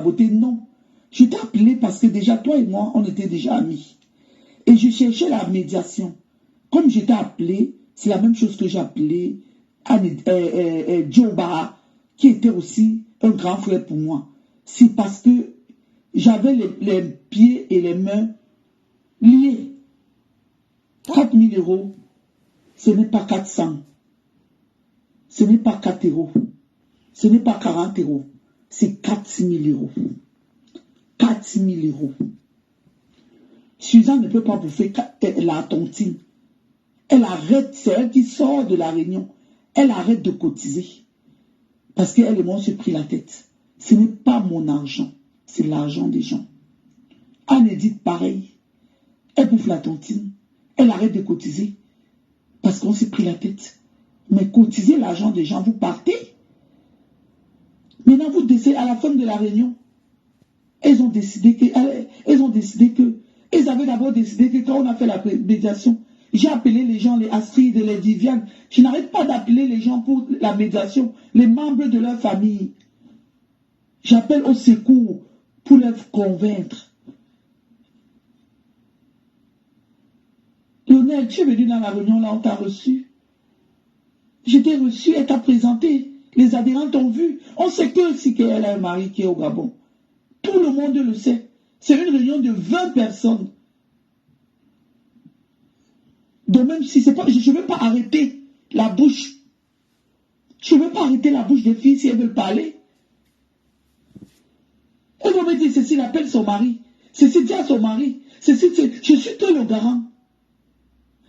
beauté, non. Je t'ai appelé parce que déjà, toi et moi, on était déjà amis. Et je cherchais la médiation. Comme je t'ai appelé, c'est la même chose que j'ai appelé Joe Barra, qui était aussi un grand frère pour moi. C'est parce que j'avais les pieds et les mains liés. 4 000 euros, ce n'est pas 400. Ce n'est pas 4 euros. Ce n'est pas 40 euros. C'est 4 000 euros. 4 000 euros. Suzanne ne peut pas bouffer la tontine. Elle arrête, c'est elle qui sort de la réunion. Elle arrête de cotiser. Parce qu'elle et moi, on se pris la tête. Ce n'est pas mon argent, c'est l'argent des gens. Anne-Edith, pareil. Elle bouffe la tontine. Elle arrête de cotiser. Parce qu'on s'est pris la tête. Mais cotiser l'argent des gens, vous partez. Maintenant, vous décidez à la fin de la réunion. Elles ont décidé que. Elles avaient d'abord décidé que quand on a fait la médiation, j'ai appelé les gens, les Astrid et les Viviane. Je n'arrête pas d'appeler les gens pour la médiation, les membres de leur famille. J'appelle au secours pour les convaincre. Lionel, tu es venu dans la réunion, là, on t'a reçu. Je t'ai reçu, elle t'a présenté. Les adhérents t'ont vu. On sait que si qu'elle a un mari qui est au Gabon. Tout le monde le sait. C'est une réunion de 20 personnes. Donc même si c'est pas, je ne veux pas arrêter la bouche. Je ne veux pas arrêter la bouche des filles si elles veulent parler. Elles vont me dire, Cécile appelle son mari. Cécile dit à son mari. Cécile, je suis toi le garant.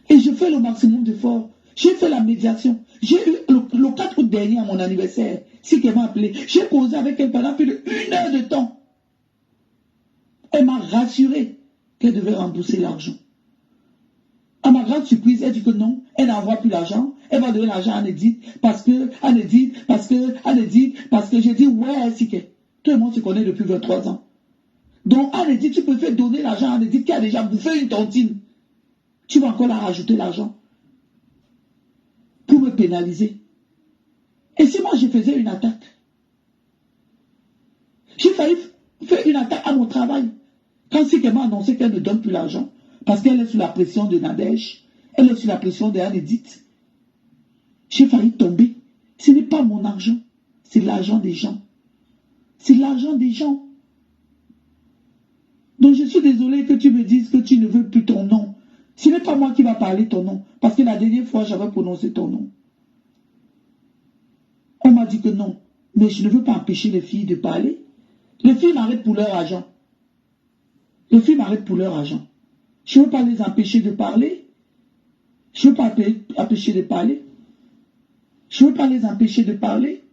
Et je fais le maximum d'efforts. J'ai fait la médiation. J'ai eu le 4 août dernier à mon anniversaire. Si qu'elle m'a appelé. J'ai causé avec elle pendant plus d'1 heure de temps. Elle m'a rassuré qu'elle devait rembourser l'argent. À ma grande surprise, elle dit que non, elle n'envoie plus l'argent. Elle va donner l'argent à Anne-Edith parce que j'ai dit ouais, c'est que tout le monde se connaît depuis 23 ans. Donc Anne-Edith, tu préfères donner l'argent à Anne-Edith qui a déjà bouffé une tontine. Tu vas encore la rajouter l'argent pour me pénaliser. Et si moi je faisais une attaque, j'ai failli faire une attaque à mon travail. Quand c'est qu'elle m'a annoncé qu'elle ne donne plus l'argent, parce qu'elle est sous la pression de Nadège, elle est sous la pression d'Anne-Edith, j'ai failli tomber. Ce n'est pas mon argent, c'est l'argent des gens. C'est l'argent des gens. Donc je suis désolée que tu me dises que tu ne veux plus ton nom. Ce n'est pas moi qui va parler ton nom, parce que la dernière fois j'avais prononcé ton nom. On m'a dit que non, mais je ne veux pas empêcher les filles de parler. Les filles m'arrêtent pour leur argent. Les filles m'arrêtent pour leur argent. Je ne veux pas les empêcher de parler. Je ne veux pas empêcher de parler. Je ne veux pas les empêcher de parler.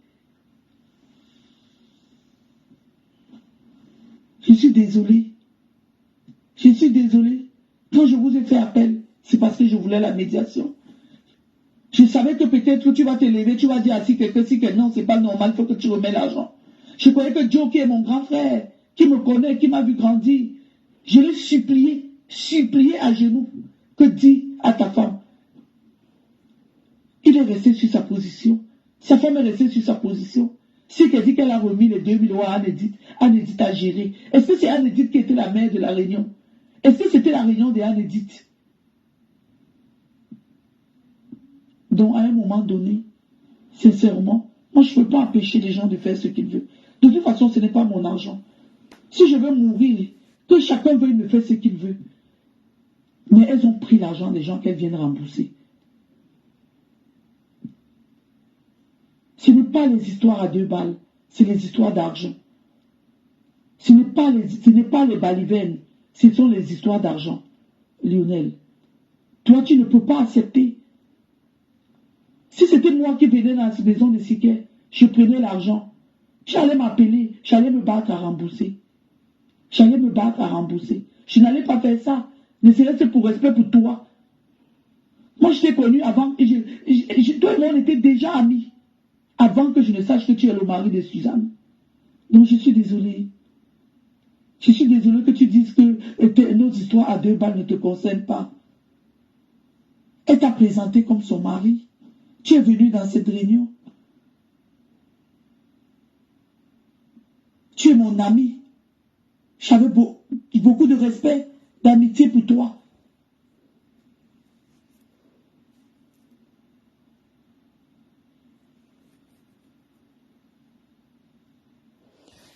Je suis désolée. Je suis désolée. Quand je vous ai fait appel, c'est parce que je voulais la médiation. Je savais que peut-être tu vas te lever, tu vas dire à si quelqu'un, non, c'est pas normal, il faut que tu remets l'argent. Je croyais que Joe, qui est mon grand frère, qui me connaît, qui m'a vu grandir, je l'ai supplié à genoux, que dis à ta femme. Il est resté sur sa position. Sa femme est restée sur sa position. Si elle dit qu'elle a remis les 2 000 euros à Anne-Edith, Anne-Edith a géré. Est-ce que c'est Anne-Edith qui était la mère de la réunion? Est-ce que c'était la réunion de Anne-Edith? Donc, à un moment donné, sincèrement, moi, je ne peux pas empêcher les gens de faire ce qu'ils veulent. De toute façon, ce n'est pas mon argent. Si je veux mourir, que chacun veuille me faire ce qu'il veut. Mais elles ont pris l'argent des gens qu'elles viennent rembourser. Ce n'est pas les histoires à 2 balles, c'est les histoires d'argent. Ce n'est pas les balivernes, ce sont les histoires d'argent. Lionel, toi, tu ne peux pas accepter. Si c'était moi qui venais dans cette maison de Siquet, je prenais l'argent. J'allais m'appeler, j'allais me battre à rembourser. Je n'allais pas faire ça. Ne serait-ce pour respect pour toi. Moi, je t'ai connu avant. Toi et moi, on était déjà amis. Avant que je ne sache que tu es le mari de Suzanne. Donc, je suis désolée. Je suis désolée que tu dises que nos histoires à 2 balles ne te concernent pas. Elle t'a présenté comme son mari. Tu es venu dans cette réunion. Tu es mon ami. J'avais beaucoup de respect, d'amitié pour toi.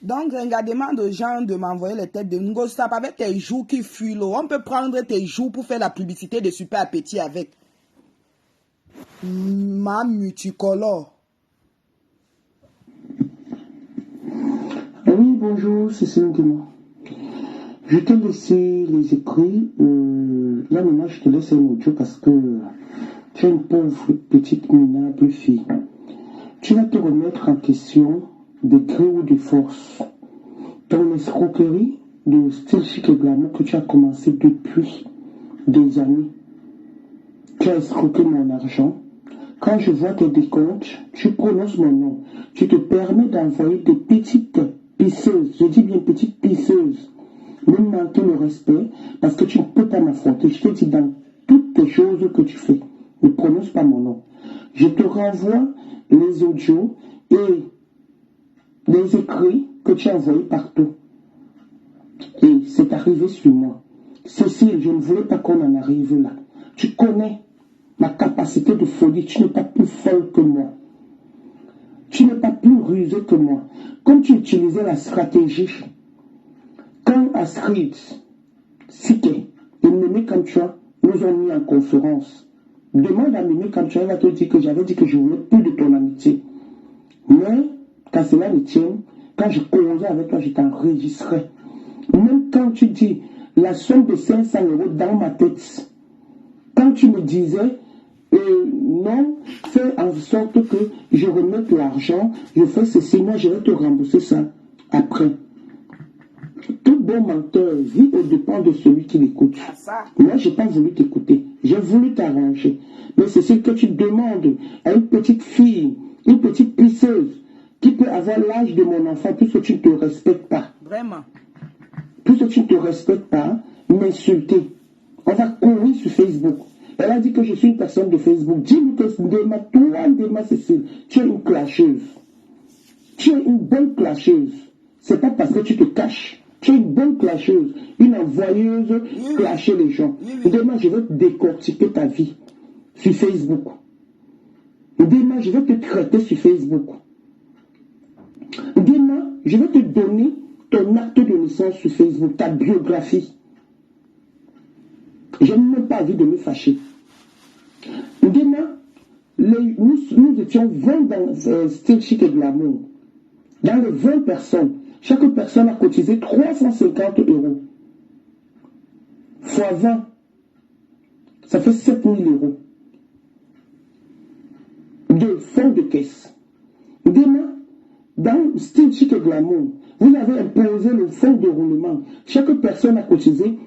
Donc, demande aux gens de m'envoyer les têtes de Ngostap avec tes joues qui fuient l'eau. On peut prendre tes joues pour faire la publicité de Super Appétit avec. Ma multicolore. Oui, bonjour, c'est Céline. Je t'ai laissé les écrits. Là, maintenant, je te laisse un audio parce que tu es une pauvre, petite, minable fille. Tu vas te remettre en question de gré ou de force. Ton escroquerie de style chic et glamour que tu as commencé depuis des années. Tu as escroqué mon argent. Quand je vois tes décomptes, tu prononces mon nom. Tu te permets d'envoyer des petites pisseuses. Je dis bien petites pisseuses. Me manquer le respect parce que tu ne peux pas m'affronter. Je te dis dans toutes les choses que tu fais, ne prononce pas mon nom. Je te renvoie les audios et les écrits que tu as envoyés partout. Et c'est arrivé sur moi. Cécile, je ne voulais pas qu'on en arrive là. Tu connais ma capacité de folie. Tu n'es pas plus folle que moi. Tu n'es pas plus rusé que moi. Comme tu utilisais la stratégie, quand Astrid, Siké et Mémé Kamtua nous ont mis en conférence, demande à Mémé Kamtua, elle va te dire que j'avais dit que je voulais plus de ton amitié. Mais, quand cela ne tient, quand je causais avec toi, je t'enregistrais. Même quand tu dis la somme de 500 € dans ma tête, quand tu me disais, non, fais en sorte que je remette l'argent, je fais ceci, moi je vais te rembourser ça après. Tout bon menteur vit au dépend de celui qui l'écoute. Moi, je n'ai pas voulu t'écouter. J'ai voulu t'arranger. Mais c'est ce que tu demandes à une petite fille, une petite pisseuse, qui peut avoir l'âge de mon enfant, puisque tu ne te respectes pas. Vraiment. Puisque tu ne te respectes pas, m'insulter. On va courir sur Facebook. Elle a dit que je suis une personne de Facebook. Dis-lui que toi, Cécile, tu es une clasheuse. Tu es une bonne clasheuse. C'est pas parce que tu te caches. Tu es une bonne clasheuse, une envoyeuse, clasher les gens. Demain, je vais te décortiquer ta vie sur Facebook. Demain, je vais te traiter sur Facebook. Demain, je vais te donner ton acte de naissance sur Facebook, ta biographie. Je n'ai même pas envie de me fâcher. Demain, nous étions 20 dans Style Chic et Glamour. Dans les 20 personnes, chaque personne a cotisé 350 €. Fois 20, ça fait 7 000 € de fonds de caisse. Demain, dans Style Chic et Glamour, vous avez imposé le fonds de roulement. Chaque personne a cotisé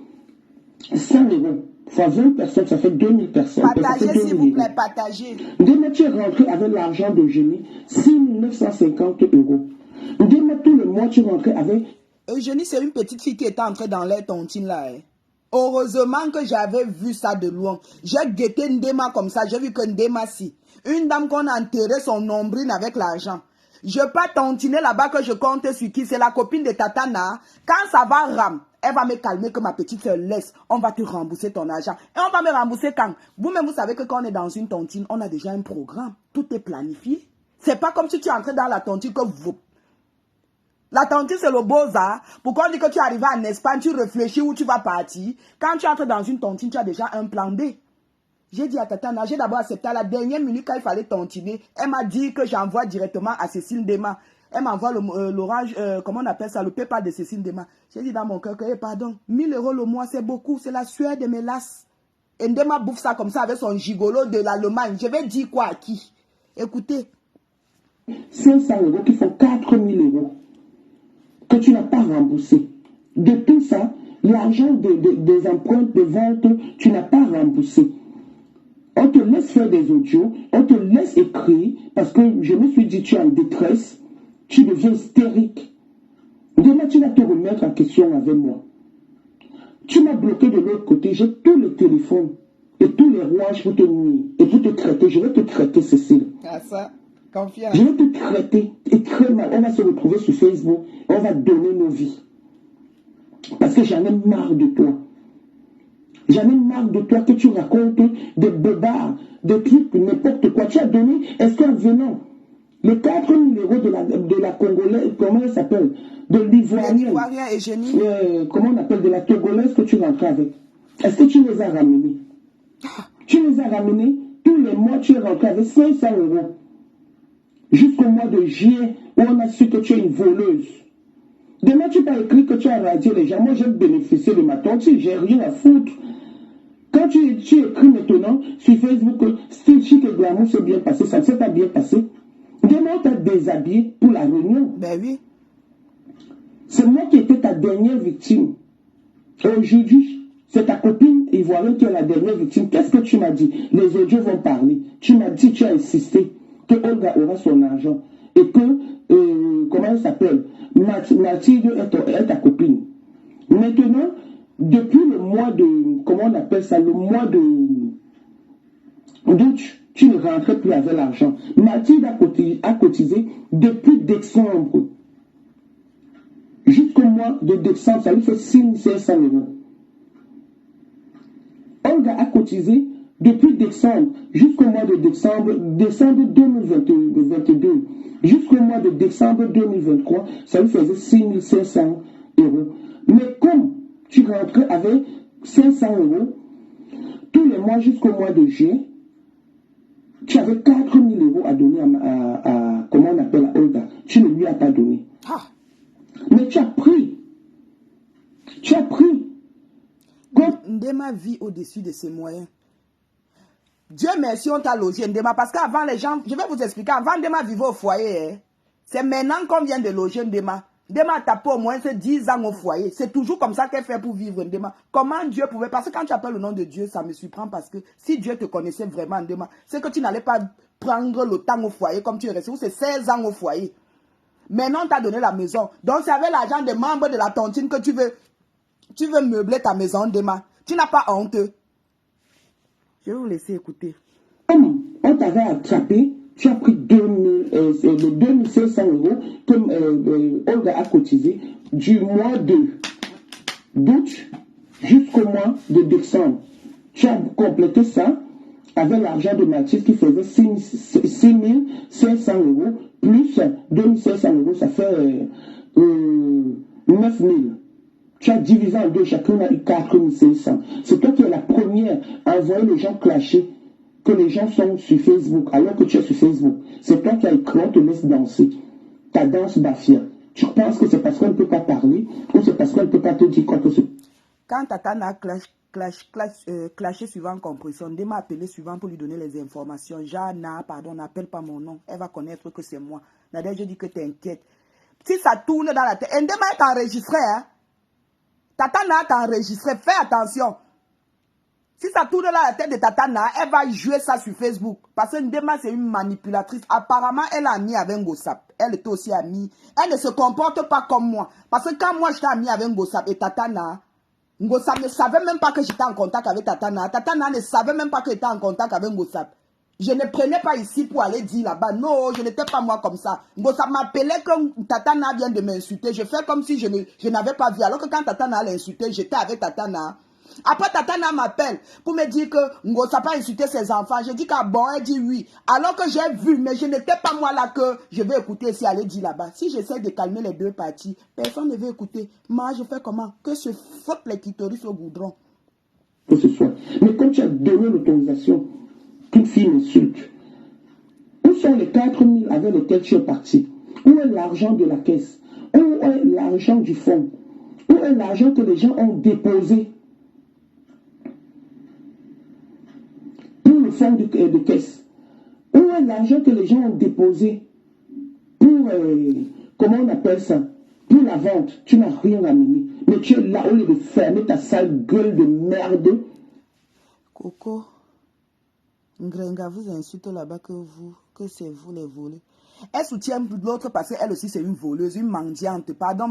100 €. Fois 20 personnes, ça fait 2000 personnes. Partagez, s'il vous plaît, partagez. Demain, tu es rentré avec l'argent de Eugénie, 6 950 €. Demain, tout le mois, tu rentrais avec... Eugénie, c'est une petite fille qui était entrée dans les tontines là. Hein. Heureusement que j'avais vu ça de loin. J'ai guetté Ndema comme ça. J'ai vu que Ndema, si. Une dame qu'on a enterré son nombril avec l'argent. Je peux pas tontiner là-bas que je compte sur qui. C'est la copine de Tatana. Quand ça va ram, elle va me calmer que ma petite soeur laisse. On va te rembourser ton argent. Et on va me rembourser quand? Vous-même, vous savez que quand on est dans une tontine, on a déjà un programme. Tout est planifié. C'est pas comme si tu es entré dans la tontine que vous... La tontine, c'est le beaux-arts. Pourquoi on dit que tu arrives en Espagne, tu réfléchis où tu vas partir. Quand tu entres dans une tontine, tu as déjà un plan B. J'ai dit à Tatana, j'ai d'abord accepté à la dernière minute quand il fallait tontiner. Elle m'a dit que j'envoie directement à Cécile Ndema. Elle m'envoie l'orange, comment on appelle ça, le PayPal de Cécile Ndema. J'ai dit dans mon cœur que, pardon, 1000 € le mois, c'est beaucoup, c'est la sueur de mes lasses. Et Ndema bouffe ça comme ça avec son gigolo de l'Allemagne. Je vais dire quoi à qui? Écoutez. 500 € qui font 4000 € que tu n'as pas remboursé. De tout ça, l'argent des empreintes de vente, tu n'as pas remboursé. On te laisse faire des audios, on te laisse écrire, parce que je me suis dit, tu es en détresse, tu deviens hystérique. Demain, tu vas te remettre en question avec moi. Tu m'as bloqué de l'autre côté, j'ai tous les téléphones et tous les rouages pour te nuire et pour te traiter. Je vais te traiter, Cécile. Ah, ça. Confiance. Je vais te traiter et très mal. On va se retrouver sur Facebook. On va donner nos vies. Parce que j'en ai marre de toi. J'en ai marre de toi que tu racontes des bobards, des trucs, n'importe quoi. Tu as donné, est-ce qu'en venant, les 4 000 € de la Congolaise, comment elle s'appelle? De l'Ivoirienne. Et génie. Comment on appelle? De la Togolaise que tu rentres avec. Est-ce que tu les as ramenés? Tu les as ramenés, tous les mois tu es rentré avec 500 €. Jusqu'au mois de juillet, où on a su que tu es une voleuse. Demain, tu peux écrire que tu as radié les gens. Moi, j'ai bénéficié de ma tontine, j'ai rien à foutre. Quand tu écris maintenant sur Facebook que Style Chic et Glamour s'est bien passé, ça ne s'est pas bien passé. Demain, on t'a déshabillé pour la réunion. Ben oui. C'est moi qui étais ta dernière victime. Aujourd'hui, c'est ta copine ivoirienne qui est la dernière victime. Qu'est-ce que tu m'as dit? Les audios vont parler. Tu m'as dit, tu as insisté que Olga aura son argent. Et que, comment elle s'appelle? Mathilde est ta copine. Maintenant, depuis le mois de, comment on appelle ça, le mois d'août, tu ne rentrais plus avec l'argent. Mathilde a cotisé depuis décembre. Jusqu'au mois de décembre, ça lui fait 6 500 €. Olga a cotisé depuis décembre jusqu'au mois de décembre 2022. Jusqu'au mois de décembre 2023, ça lui faisait 6 500 €. Mais comme tu rentrais avec 500 € tous les mois jusqu'au mois de juillet, tu avais 4 000 € à donner à comment on appelle, à Olga. Tu ne lui as pas donné. Ah. Mais tu as pris. Tu as pris. Ndema vit au-dessus de ses moyens. Dieu merci, on t'a logé Ndema. Parce qu'avant, les gens, je vais vous expliquer, avant Ndema vivait au foyer. Hein. C'est maintenant qu'on vient de loger Ndema. Ndema a tapé au moins 10 ans au foyer. C'est toujours comme ça qu'elle fait pour vivre Ndema. Comment Dieu pouvait... Parce que quand tu appelles le nom de Dieu, ça me surprend parce que si Dieu te connaissait vraiment Ndema, c'est que tu n'allais pas prendre le temps au foyer comme tu es resté. C'est 16 ans au foyer. Maintenant, on t'a donné la maison. Donc, c'est avec l'argent des membres de la tontine que tu veux meubler ta maison, Ndema. Tu n'as pas honte. Je vais vous laisser écouter. Comme on t'avait attrapé, tu as pris 2500 € que Olga a cotisé du mois d'août jusqu'au mois de décembre. Tu as complété ça avec l'argent de Mathilde qui faisait 6 500 € plus 2500 €, ça fait 9 000. Tu as divisé en deux, chacun a eu 4 500. C'est toi qui es la première à envoyer les gens clasher que les gens sont sur Facebook, alors que tu es sur Facebook. C'est toi qui as écrit, on te laisse danser. Ta danse bafia. Tu penses que c'est parce qu'on ne peut pas parler ou c'est parce qu'on ne peut pas te dire quoi que c'est. Quand Tatana a clashé suivant compression, Ndema m'a appelé suivant pour lui donner les informations. Jana, pardon, n'appelle pas mon nom. Elle va connaître que c'est moi. Nadia, je dis que t'inquiète. Si ça tourne dans la tête, Ndema est enregistré, hein. Tatana t'a enregistré, fais attention. Si ça tourne dans la tête de Tatana, elle va jouer ça sur Facebook. Parce que Ndema, c'est une manipulatrice. Apparemment, elle est amie avec Ngosap. Elle était aussi amie. Elle ne se comporte pas comme moi. Parce que quand moi, j'étais amie avec Ngosap et Tatana, Ngosap ne savait même pas que j'étais en contact avec Tatana. Tatana ne savait même pas que j'étais en contact avec Ngosap. Je ne prenais pas ici pour aller dire là-bas. Non, je n'étais pas moi comme ça. Ngosap m'appelait quand Tatana vient de m'insulter. Je fais comme si je n'avais pas vu. Alors que quand Tatana l'insultait, j'étais avec Tatana. Après, Tatana m'appelle pour me dire que Ngosap a insulté ses enfants. Je dis qu'à bon, elle dit oui. Alors que j'ai vu, mais je n'étais pas moi là que je vais écouter si elle dit là-bas. Si j'essaie de calmer les deux parties, personne ne veut écouter. Moi, je fais comment? Que se foutent les clitoris au goudron. Que ce soit. Mais quand tu as donné l'autorisation qu'une fille m'insulte, où sont les 4 000 avec lesquels tu es parti? Où est l'argent de la caisse? Où est l'argent du fonds? Où est l'argent que les gens ont déposé pour le fonds de caisse? Où est l'argent que les gens ont déposé pour, comment on appelle ça, pour la vente? Tu n'as rien amené. Mais tu es là au lieu de fermer ta sale gueule de merde. Coco, Ngrenga vous insulte là-bas que c'est vous les volés. Elle soutient l'autre parce qu'elle aussi c'est une voleuse, une mendiante. Pardon,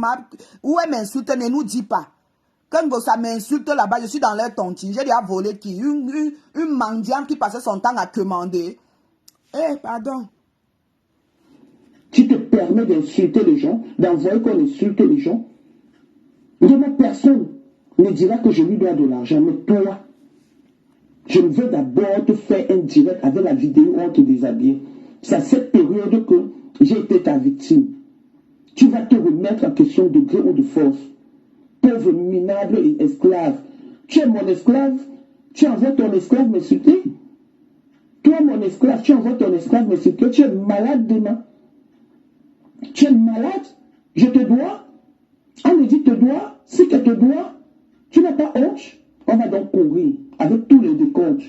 où elle m'insulte, ne nous dit pas. Quand ça m'insulte là-bas, je suis dans leur tontine. J'ai déjà volé qui? Une mendiante qui passait son temps à commander. Eh, pardon. Tu te permets d'insulter les gens, d'envoyer qu'on insulte les gens. Vraiment, personne ne dira que je lui dois de l'argent. Mais toi, je veux d'abord te faire un direct avec la vidéo où on te déshabille. C'est à cette période que j'ai été ta victime. Tu vas te remettre en question de gré ou de force. Pauvre, minable et esclave. Tu es mon esclave. Tu envoies ton esclave m'insulter. Toi, mon esclave, tu envoies ton esclave m'insulter. Tu es malade demain. Tu es malade. Je te dois. On me dit te dois. Si que te dois, tu n'as pas honte. On va donc courir avec tous les décomptes.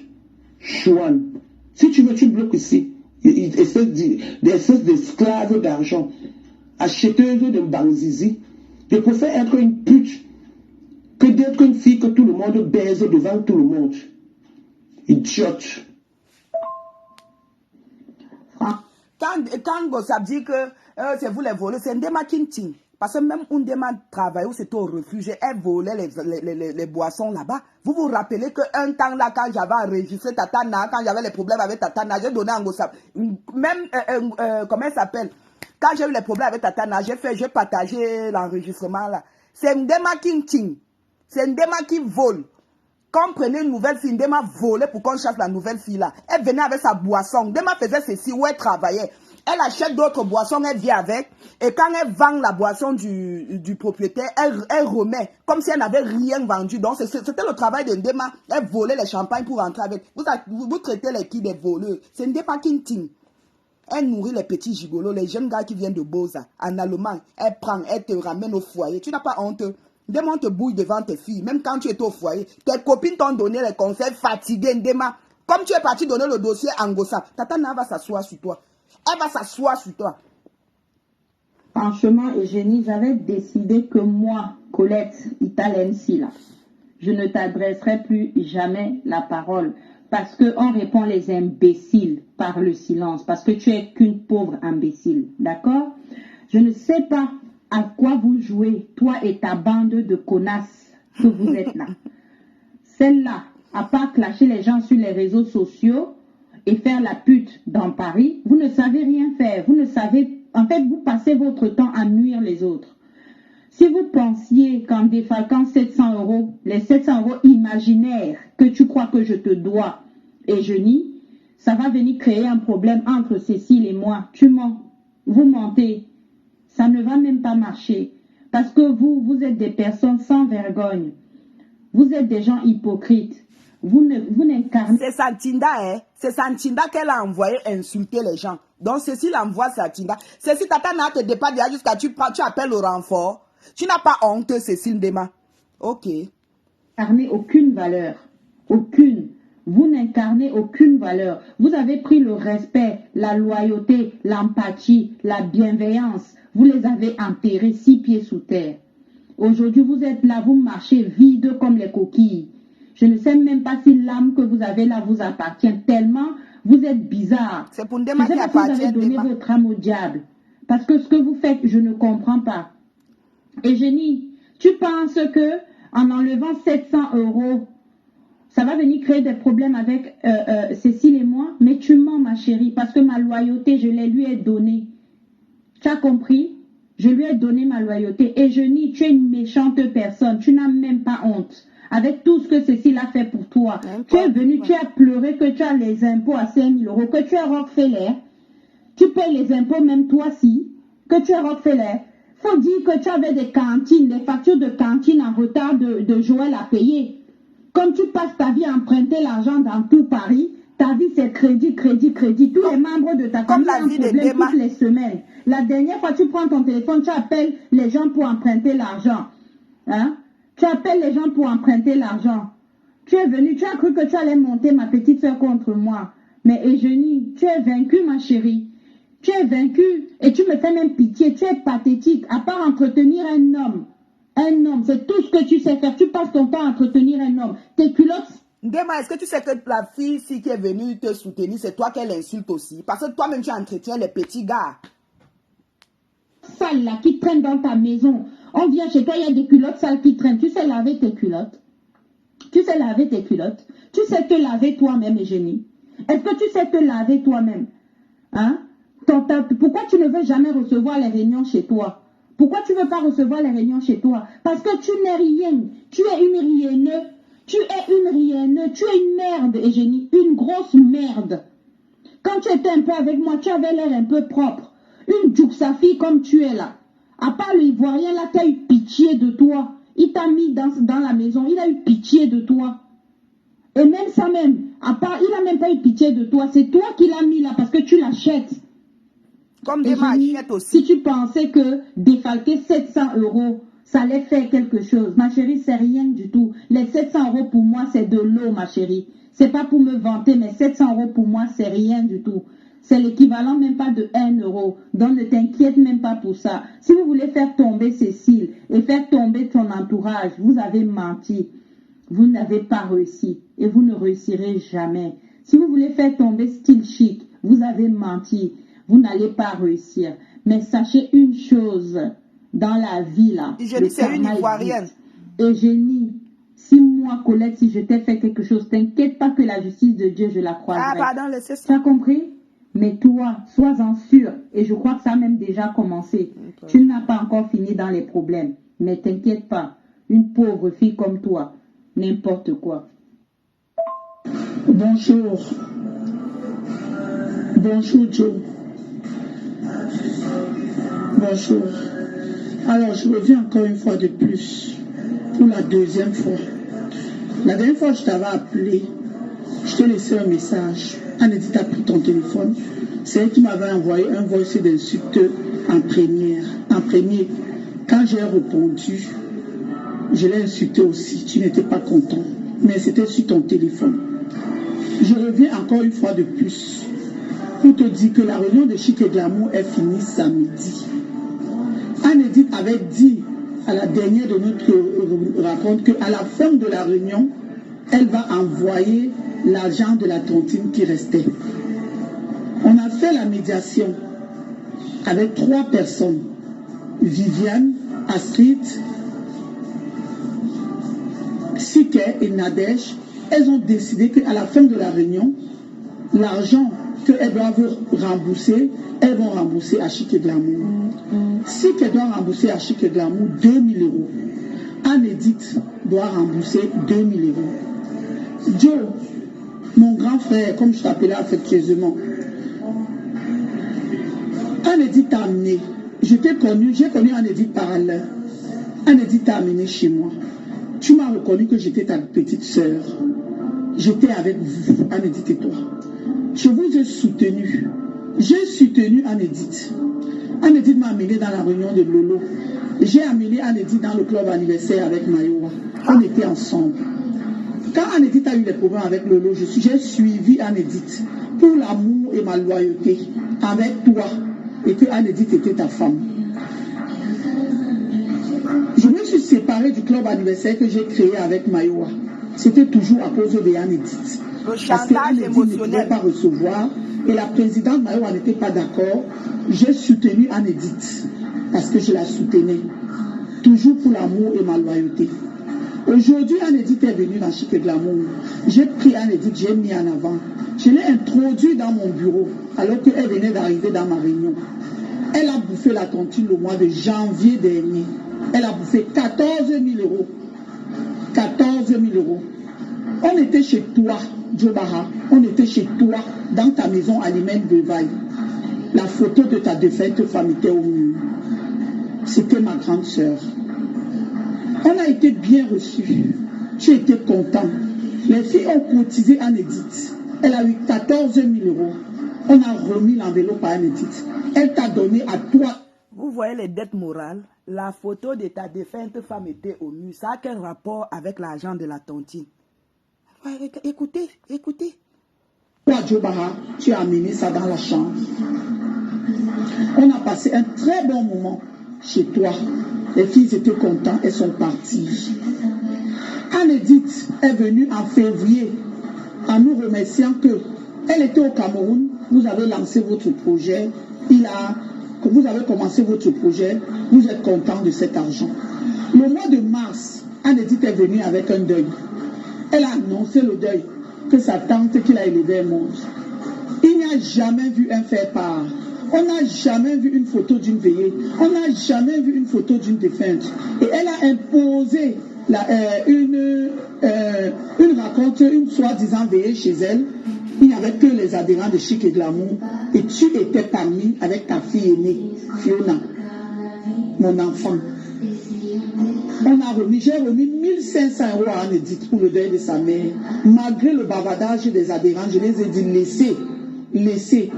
Chouane. Si tu veux, tu bloques ici. Espèce d'esclaves d'argent. Acheteuse de banzizi. Je préfère être une pute que d'être une fille que tout le monde baise devant tout le monde. Idiote. Quand Gossab dit que c'est vous les voleurs, c'est Ndema Kinting. Parce que même Ndema travaillait où c'était au refuge, elle volait les boissons là-bas. Vous vous rappelez qu'un temps là, quand j'avais enregistré Tatana, quand j'avais les problèmes avec Tatana, j'ai donné à Gossab. Même, comment elle s'appelle? Quand j'ai eu les problèmes avec Tatana, j'ai partagé l'enregistrement là. C'est Ndema Kinting. C'est Ndema qui vole. Quand on prenait une nouvelle fille, Ndema volait pour qu'on chasse la nouvelle fille là. Elle venait avec sa boisson. Ndema faisait ceci où elle travaillait. Elle achète d'autres boissons, elle vient avec. Et quand elle vend la boisson du propriétaire, elle remet. Comme si elle n'avait rien vendu. Donc c'était le travail de Ndema. Elle volait les champagnes pour rentrer avec. Vous traitez les qui des voleurs. C'est Ndema Kinting. Elle nourrit les petits gigolos, les jeunes gars qui viennent de Boza. En allemand, elle prend, elle te ramène au foyer. Tu n'as pas honte. Ndema te bouille devant tes filles, même quand tu es au foyer. Tes copines t'ont donné les conseils fatigués, Ndema. Comme tu es parti donner le dossier à Ngossab, Tatana va s'asseoir sur toi. Elle va s'asseoir sur toi. Franchement, Eugénie, j'avais décidé que moi, Colette Italensi, là, je ne t'adresserai plus jamais la parole. Parce qu'on répond les imbéciles par le silence. Parce que tu es qu'une pauvre imbécile. D'accord? Je ne sais pas à quoi vous jouez, toi et ta bande de connasses que vous êtes là. Celle-là, à part clasher les gens sur les réseaux sociaux et faire la pute dans Paris, vous ne savez rien faire. Vous ne savez... En fait, vous passez votre temps à nuire les autres. Si vous pensiez qu'en défalquant 700 €, les 700 € imaginaires que tu crois que je te dois, et je nie, ça va venir créer un problème entre Cécile et moi. Tu mens. Vous mentez. Ça ne va même pas marcher. Parce que vous êtes des personnes sans vergogne. Vous êtes des gens hypocrites. Vous n'incarnez... C'est Santinda, hein. C'est Santinda qu'elle a envoyé insulter les gens. Donc Cécile envoie Santinda. Cécile, Tatana te dépasse déjà jusqu'à tu appelles au renfort. Tu n'as pas honte, Cécile Ndema. Ok. N'incarnez aucune valeur. Aucune. Vous n'incarnez aucune valeur. Vous avez pris le respect, la loyauté, l'empathie, la bienveillance. Vous les avez enterrés 6 pieds sous terre. Aujourd'hui, vous êtes là, vous marchez vide comme les coquilles. Je ne sais même pas si l'âme que vous avez là vous appartient tellement vous êtes bizarre. C'est pour Ndema qui vous avez donné votre âme au diable. Parce que ce que vous faites, je ne comprends pas. Eugénie, tu penses que en enlevant 700 €, ça va venir créer des problèmes avec Cécile et moi? Mais tu mens, ma chérie, parce que ma loyauté, je lui ai donnée. Tu as compris? Je lui ai donné ma loyauté. Eugénie, tu es une méchante personne. Tu n'as même pas honte. Avec tout ce que Cécile a fait pour toi. Tu es venu, tu as pleuré que tu as les impôts à 5 000 €, que tu es Rockefeller. Tu payes les impôts même toi-ci, que tu es Rockefeller. Faut dire que tu avais des cantines, des factures de cantine en retard de Joël à payer. Comme tu passes ta vie à emprunter l'argent dans tout Paris, ta vie c'est crédit. Tous les membres de ta famille ont un problème toutes les semaines. La dernière fois, tu prends ton téléphone, tu appelles les gens pour emprunter l'argent. Hein? Tu appelles les gens pour emprunter l'argent. Tu es venu, tu as cru que tu allais monter ma petite soeur contre moi. Mais Eugénie, tu es vaincue, ma chérie. Tu es vaincue et tu me fais même pitié. Tu es pathétique. À part entretenir un homme, c'est tout ce que tu sais faire. Tu passes ton temps à entretenir un homme. Tes culottes... Ndema, est-ce que tu sais que la fille ici qui est venue te soutenir, c'est toi qu'elle insulte aussi? Parce que toi-même, tu entretiens les petits gars. Sales là, qui traînent dans ta maison. On vient chez toi, il y a des culottes sales qui traînent. Tu sais laver tes culottes? Tu sais laver tes culottes? Tu sais te laver toi-même, Eugénie? Est-ce que tu sais te laver toi-même? Hein? Pourquoi tu ne veux jamais recevoir les réunions chez toi? Pourquoi tu ne veux pas recevoir les réunions chez toi? Parce que tu n'es rien. Tu es une rienneuse. Tu es une rienneuse. Tu es une merde, Eugénie. Une grosse merde. Quand tu étais un peu avec moi, tu avais l'air un peu propre. Une Djouksafi comme tu es là. À part l'Ivoirien, là, tu as eu pitié de toi. Il t'a mis dans la maison. Il a eu pitié de toi. Et même ça même, à part, il n'a même pas eu pitié de toi. C'est toi qui l'as mis là parce que tu l'achètes. Comme des machettes aussi. Si tu pensais que défalquer 700 €, ça allait faire quelque chose. Ma chérie, c'est rien du tout. Les 700 € pour moi, c'est de l'eau, ma chérie. C'est pas pour me vanter, mais 700 € pour moi, c'est rien du tout. C'est l'équivalent même pas de 1 €. Donc ne t'inquiète même pas pour ça. Si vous voulez faire tomber Cécile et faire tomber ton entourage, vous avez menti. Vous n'avez pas réussi et vous ne réussirez jamais. Si vous voulez faire tomber Style Chic, vous avez menti. Vous n'allez pas réussir. Mais sachez une chose, dans la vie là, Eugénie, c'est une Ivoirienne. Eugénie, si moi, Colette, si je t'ai fait quelque chose, t'inquiète pas que la justice de Dieu, je la croiserai. Ah, pardon, laissez ça. Tu as compris? Mais toi, sois-en sûr, et je crois que ça a même déjà commencé. Okay. Tu n'as pas encore fini dans les problèmes. Mais t'inquiète pas, une pauvre fille comme toi, n'importe quoi. Bonjour. Bonjour, Joe. Bonjour. Alors, je reviens encore une fois de plus, pour la deuxième fois. La dernière fois, je t'avais appelé, je t'ai laissé un message. Anedith a pris ton téléphone. C'est elle qui m'avait envoyé un voice d'insulte en premier. Quand j'ai répondu, je l'ai insulté aussi. Tu n'étais pas content. Mais c'était sur ton téléphone. Je reviens encore une fois de plus pour te dire que la réunion de Chic et Glamour est finie samedi. Anedith avait dit à la dernière de notre rencontre qu'à la fin de la réunion, elle va envoyer l'argent de la tontine qui restait. On a fait la médiation avec 3 personnes. Viviane, Astrid, Sike et Nadège. Elles ont décidé qu'à la fin de la réunion, l'argent qu'elles doivent rembourser, elles vont rembourser à Chic et Glamour. Sike doit rembourser à Chic et Glamour 2000 €. Anedith doit rembourser 2000 €. Joe, mon grand frère, comme je t'appelais affectueusement, Anedith t'a amené. J'ai connu Anedith par là. Anedith t'a amené chez moi. Tu m'as reconnu que j'étais ta petite sœur. J'étais avec vous, Anedith et toi. Je vous ai soutenu. J'ai soutenu Anedith. Anedith m'a amené dans la réunion de Lolo. J'ai amené Anedith dans le club anniversaire avec Mayowa. On était ensemble. Quand Anedith a eu des problèmes avec Lolo, j'ai suivi Anedith pour l'amour et ma loyauté avec toi et que Anedith était ta femme. Je me suis séparée du club anniversaire que j'ai créé avec Mayowa. C'était toujours à cause de Anedith. Parce qu'Anedith ne pouvait pas recevoir et la présidente Mayowa n'était pas d'accord. J'ai soutenu Anedith parce que je la soutenais. Toujours pour l'amour et ma loyauté. Aujourd'hui, Anedith est venue dans Chic et Glamour. J'ai pris Anedith, j'ai mis en avant. Je l'ai introduit dans mon bureau alors qu'elle venait d'arriver dans ma réunion. Elle a bouffé la tontine le mois de janvier dernier. Elle a bouffé 14 000 €. 14 000 €. On était chez toi, Djobara. On était chez toi, dans ta maison à Limène-Bevaille. La photo de ta défunte femme était au mur. C'était ma grande sœur. On a été bien reçus. J'ai été content. Les filles ont cotisé Anedith. Elle a eu 14 000 €. On a remis l'enveloppe à Anedith. Elle t'a donné à toi. Vous voyez les dettes morales? La photo de ta défunte femme était au mur. Ça a quel rapport avec l'argent de la tontine? Écoutez. Toi, Djobara, tu as amené ça dans la chambre. On a passé un très bon moment chez toi. Les filles étaient contentes, elles sont parties. Anedith est venue en février en nous remerciant qu'elle était au Cameroun. Vous avez lancé votre projet. Vous avez commencé votre projet. Vous êtes content de cet argent. Le mois de mars, Anedith est venue avec un deuil. Elle a annoncé le deuil que sa tante qui l'a élevée est morte. Il n'y a jamais vu un faire-part On n'a jamais vu une photo d'une veillée. On n'a jamais vu une photo d'une défunte. Et elle a imposé une raconte, une soi-disant veillée chez elle. Il n'y avait que les adhérents de Chic et Glamour. Et tu étais parmi avec ta fille aînée, Fiona, mon enfant. J'ai remis 1500 € à Anne-Edith pour le deuil de sa mère. Malgré le bavardage des adhérents, je les ai dit laissez.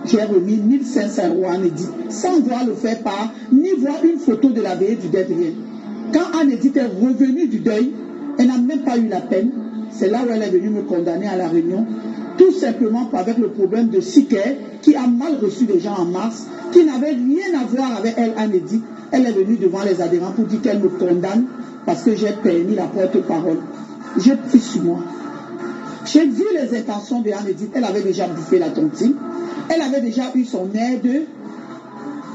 J'ai remis 1500 € à Anne-Edith sans voir le faire part, ni voir une photo de la veillée du deuil. Rien. Quand Anne-Edith est revenue du deuil, elle n'a même pas eu la peine. C'est là où elle est venue me condamner à la réunion. Tout simplement avec le problème de Siker, qui a mal reçu des gens en mars, qui n'avait rien à voir avec elle, Anne-Edith. Elle est venue devant les adhérents pour dire qu'elle me condamne parce que j'ai permis la porte-parole. J'ai pris sur moi. J'ai vu les intentions de Anne-Edith. Elle avait déjà bouffé la tontine. Elle avait déjà eu son aide.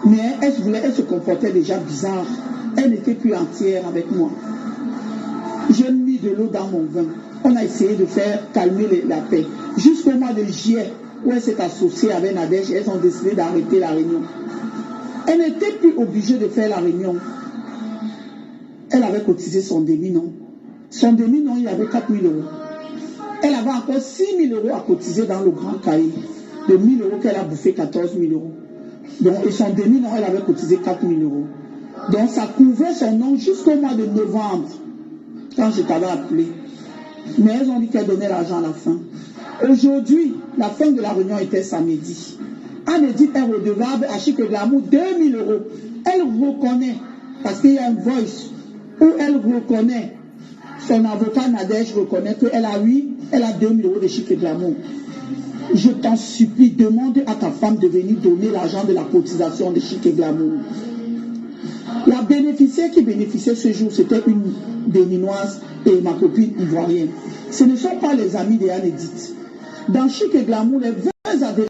Mais elle se comportait déjà bizarre. Elle n'était plus entière avec moi. J'ai mis de l'eau dans mon vin. On a essayé de faire calmer la paix. Jusqu'au mois de juillet, où elle s'est associée avec Nadège, elles ont décidé d'arrêter la réunion. Elle n'était plus obligée de faire la réunion. Elle avait cotisé son demi-nom. Son demi-nom, il avait 4 000 €. Elle avait encore 6 000 € à cotiser dans le grand cahier. De 1 000 € qu'elle a bouffé 14 000 €. Donc, et son demi-nom, elle avait cotisé 4 000 €. Donc, ça couvrait son nom jusqu'au mois de novembre, quand je t'avais appelé. Mais elles ont dit qu'elles donnaient l'argent à la fin. Aujourd'hui, la fin de la réunion était samedi. Anne-Edith est redevable à Chic et Glamour 2 000 €. Elle reconnaît, parce qu'il y a un voice où elle reconnaît, son avocat Nadège reconnaît qu'elle a 2 000 € de Chic et Glamour. Je t'en supplie, demande à ta femme de venir donner l'argent de la cotisation de Chic et Glamour. La bénéficiaire qui bénéficiait ce jour, c'était une béninoise et ma copine ivoirienne. Ce ne sont pas les amis d'Anne-Edith. Dans Chic et Glamour, les 20 adhérents,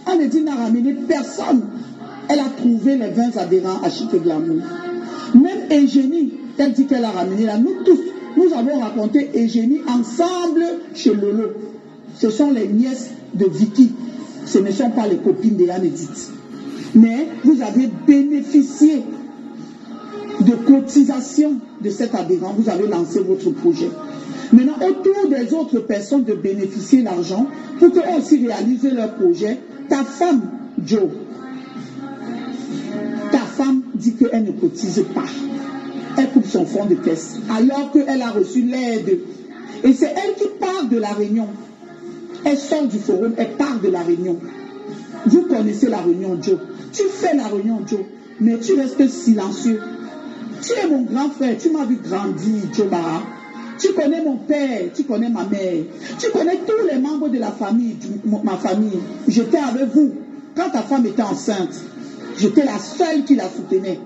Anne-Edith n'a ramené personne. Elle a trouvé les 20 adhérents à Chic et Glamour. Même Eugénie, elle dit qu'elle a ramené là. Nous tous, nous avons raconté Eugénie ensemble chez Lolo. Ce sont les nièces de Vicky. Ce ne sont pas les copines d'Anne-Edith. Mais vous avez bénéficié de cotisation de cet adhérent. Vous avez lancé votre projet. Maintenant, autour des autres personnes de bénéficier l'argent pour qu'eux aussi réalisent leur projet, ta femme, Joe, ta femme dit qu'elle ne cotise pas. Elle coupe son fonds de caisse alors qu'elle a reçu l'aide. Et c'est elle qui part de la réunion. Elle sort du forum, elle part de la réunion. Vous connaissez la réunion, Joe. Tu fais la réunion, Joe, mais tu restes silencieux. Tu es mon grand frère, tu m'as vu grandir, Joe Barra. Tu connais mon père, tu connais ma mère. Tu connais tous les membres de la famille, ma famille. J'étais avec vous. Quand ta femme était enceinte, j'étais la seule qui la soutenait.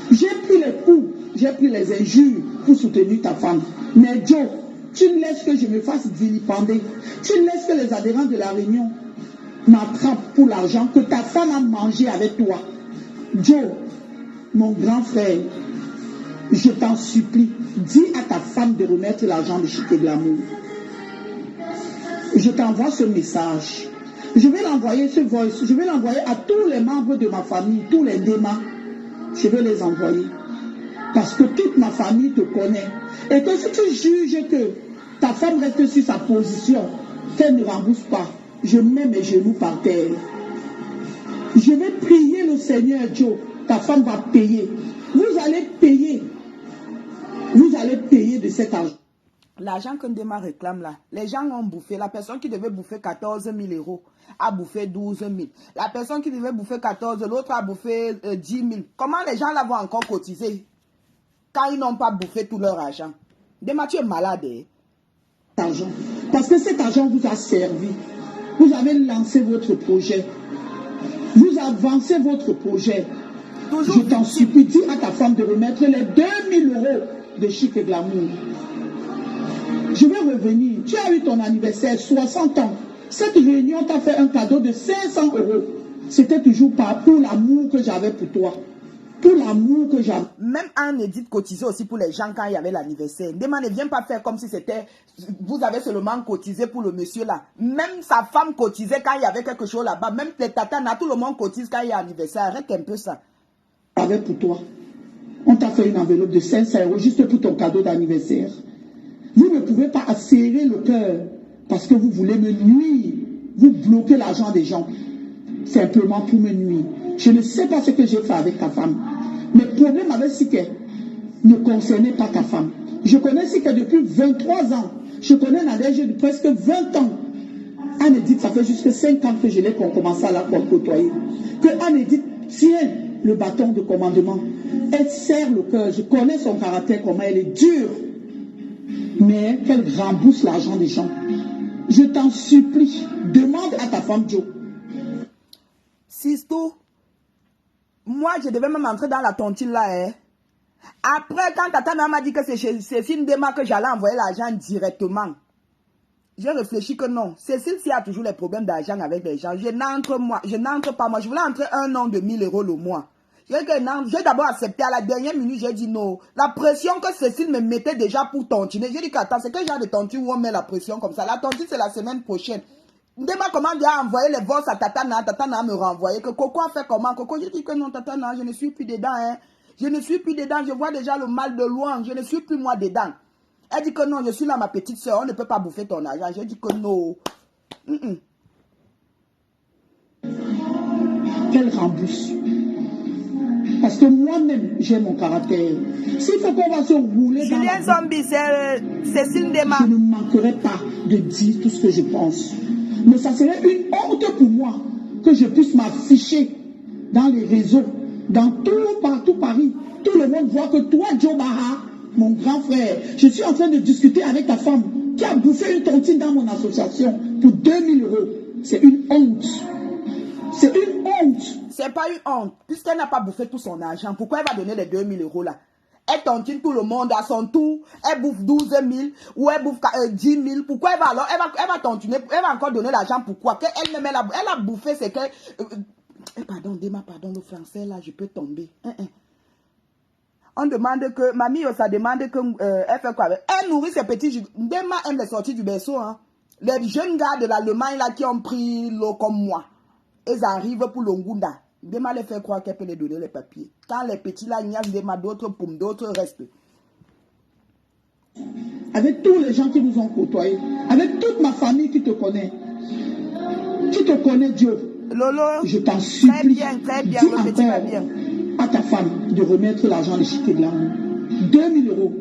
J'ai pris les coups, j'ai pris les injures pour soutenir ta femme. Mais Joe, tu ne laisses que je me fasse vilipender. Tu ne laisses que les adhérents de la réunion m'attrapent pour l'argent que ta femme a mangé avec toi. Joe, mon grand frère, je t'en supplie, dis à ta femme de remettre l'argent de Chic et Glamour. Je t'envoie ce message. Je vais l'envoyer, ce voice, je vais l'envoyer à tous les membres de ma famille, tous les démas. Je vais les envoyer. Parce que toute ma famille te connaît. Et que si tu juges que ta femme reste sur sa position, qu'elle ne rembourse pas, je mets mes genoux par terre. Je vais prier le Seigneur, Joe. Ta femme va payer. Vous allez payer. Vous allez payer de cet argent. L'argent que Ndema réclame là, les gens ont bouffé. La personne qui devait bouffer 14 000 € a bouffé 12 000. La personne qui devait bouffer 14, l'autre a bouffé 10 000. Comment les gens là vont encore cotiser quand ils n'ont pas bouffé tout leur argent? Ndema, tu es malade. Argent. Parce que cet argent vous a servi. Vous avez lancé votre projet. Vous avancez votre projet. Toujours. Je t'en supplie, dis à ta femme de remettre les 2 000 € de Chic et Glamour. Je vais revenir. Tu as eu ton anniversaire, 60 ans. Cette réunion t'a fait un cadeau de 500 €. C'était toujours pas pour l'amour que j'avais pour toi. Pour l'amour que j'ai. Même Anne Edith cotisait aussi pour les gens quand il y avait l'anniversaire. Ndema ne vient pas faire comme si c'était... Vous avez seulement cotisé pour le monsieur là. Même sa femme cotisait quand il y avait quelque chose là-bas. Même les tatanas, tout le monde cotise quand il y a anniversaire. Arrête un peu ça. Avec pour toi. On t'a fait une enveloppe de 500 € juste pour ton cadeau d'anniversaire. Vous ne pouvez pas serrer le cœur parce que vous voulez me nuire. Vous bloquez l'argent des gens. Simplement pour me nuire. Je ne sais pas ce que j'ai fait avec ta femme. Mais le problème avec Sike ne concernait pas ta femme. Je connais Sike depuis 23 ans. Je connais Nadège depuis presque 20 ans. Anne Edith, ça fait jusque 5 ans que je l'ai commencé à la côtoyer. Que Anne Edith tient le bâton de commandement. Elle serre le cœur. Je connais son caractère, comment elle est dure. Mais qu'elle rembourse l'argent des gens. Je t'en supplie. Demande à ta femme, Joe. Sisto, moi je devais même entrer dans la tontine là. Hein. Après, quand Tata m'a dit que c'est chez Cécile Ndema que j'allais envoyer l'argent directement, j'ai réfléchi que non. Cécile, s'il y a toujours les problèmes d'argent avec les gens, je n'entre pas moi. Je voulais entrer un an de 1000 € le mois. J'ai d'abord accepté à la dernière minute, j'ai dit non. La pression que Cécile me mettait déjà pour tontiner, j'ai dit qu'attends, c'est quel genre de tontine où on met la pression comme ça? La tontine, c'est la semaine prochaine. Ndema comment a envoyé les vols à Tatana me renvoyé que Coco a fait comment? Coco, j'ai dit que non, Tatana, je ne suis plus dedans. Hein. Je ne suis plus dedans, je vois déjà le mal de loin, je ne suis plus moi dedans. Elle dit que non, je suis là, ma petite soeur, on ne peut pas bouffer ton argent. J'ai dit que non. Qu'elle rembourse. Parce que moi-même, j'ai mon caractère. S'il faut qu'on va se rouler dans Julien Zombie, c'est Cécile Ndema. Je ne manquerai pas de dire tout ce que je pense. Mais ça serait une honte pour moi que je puisse m'afficher dans les réseaux, dans partout Paris. Tout le monde voit que toi, Joe Baha, mon grand frère, je suis en train de discuter avec ta femme qui a bouffé une tontine dans mon association pour 2000 €. C'est une honte. C'est une honte. C'est pas une honte. Puisqu'elle n'a pas bouffé tout son argent, pourquoi elle va donner les 2000 € là? Elle tontine tout le monde à son tour. Elle bouffe 12 000 ou elle bouffe 10 000. Pourquoi elle va alors? Elle va tontiner. Elle va encore donner l'argent. Pourquoi? Elle a bouffé, c'est que... pardon, Ndema, pardon, le français là, je peux tomber. On demande que... Mamie, ça demande que... elle fait quoi? Elle nourrit ses petits... Ndema aime les sorties du berceau. Hein. Les jeunes gars de l'Allemagne là qui ont pris l'eau comme moi. Ils arrivent pour l'Ongunda. Ndema les fait croire qu'elle peut les donner les papiers. Quand les petits là, il y a d'autres poum, d'autres restent. Avec tous les gens qui nous ont côtoyés, avec toute ma famille qui te connaît, Dieu, Lolo, je t'en supplie, très bien, dis le petit va encore bien. à ta femme de remettre l'argent de Sike de l'amour. 2000 €.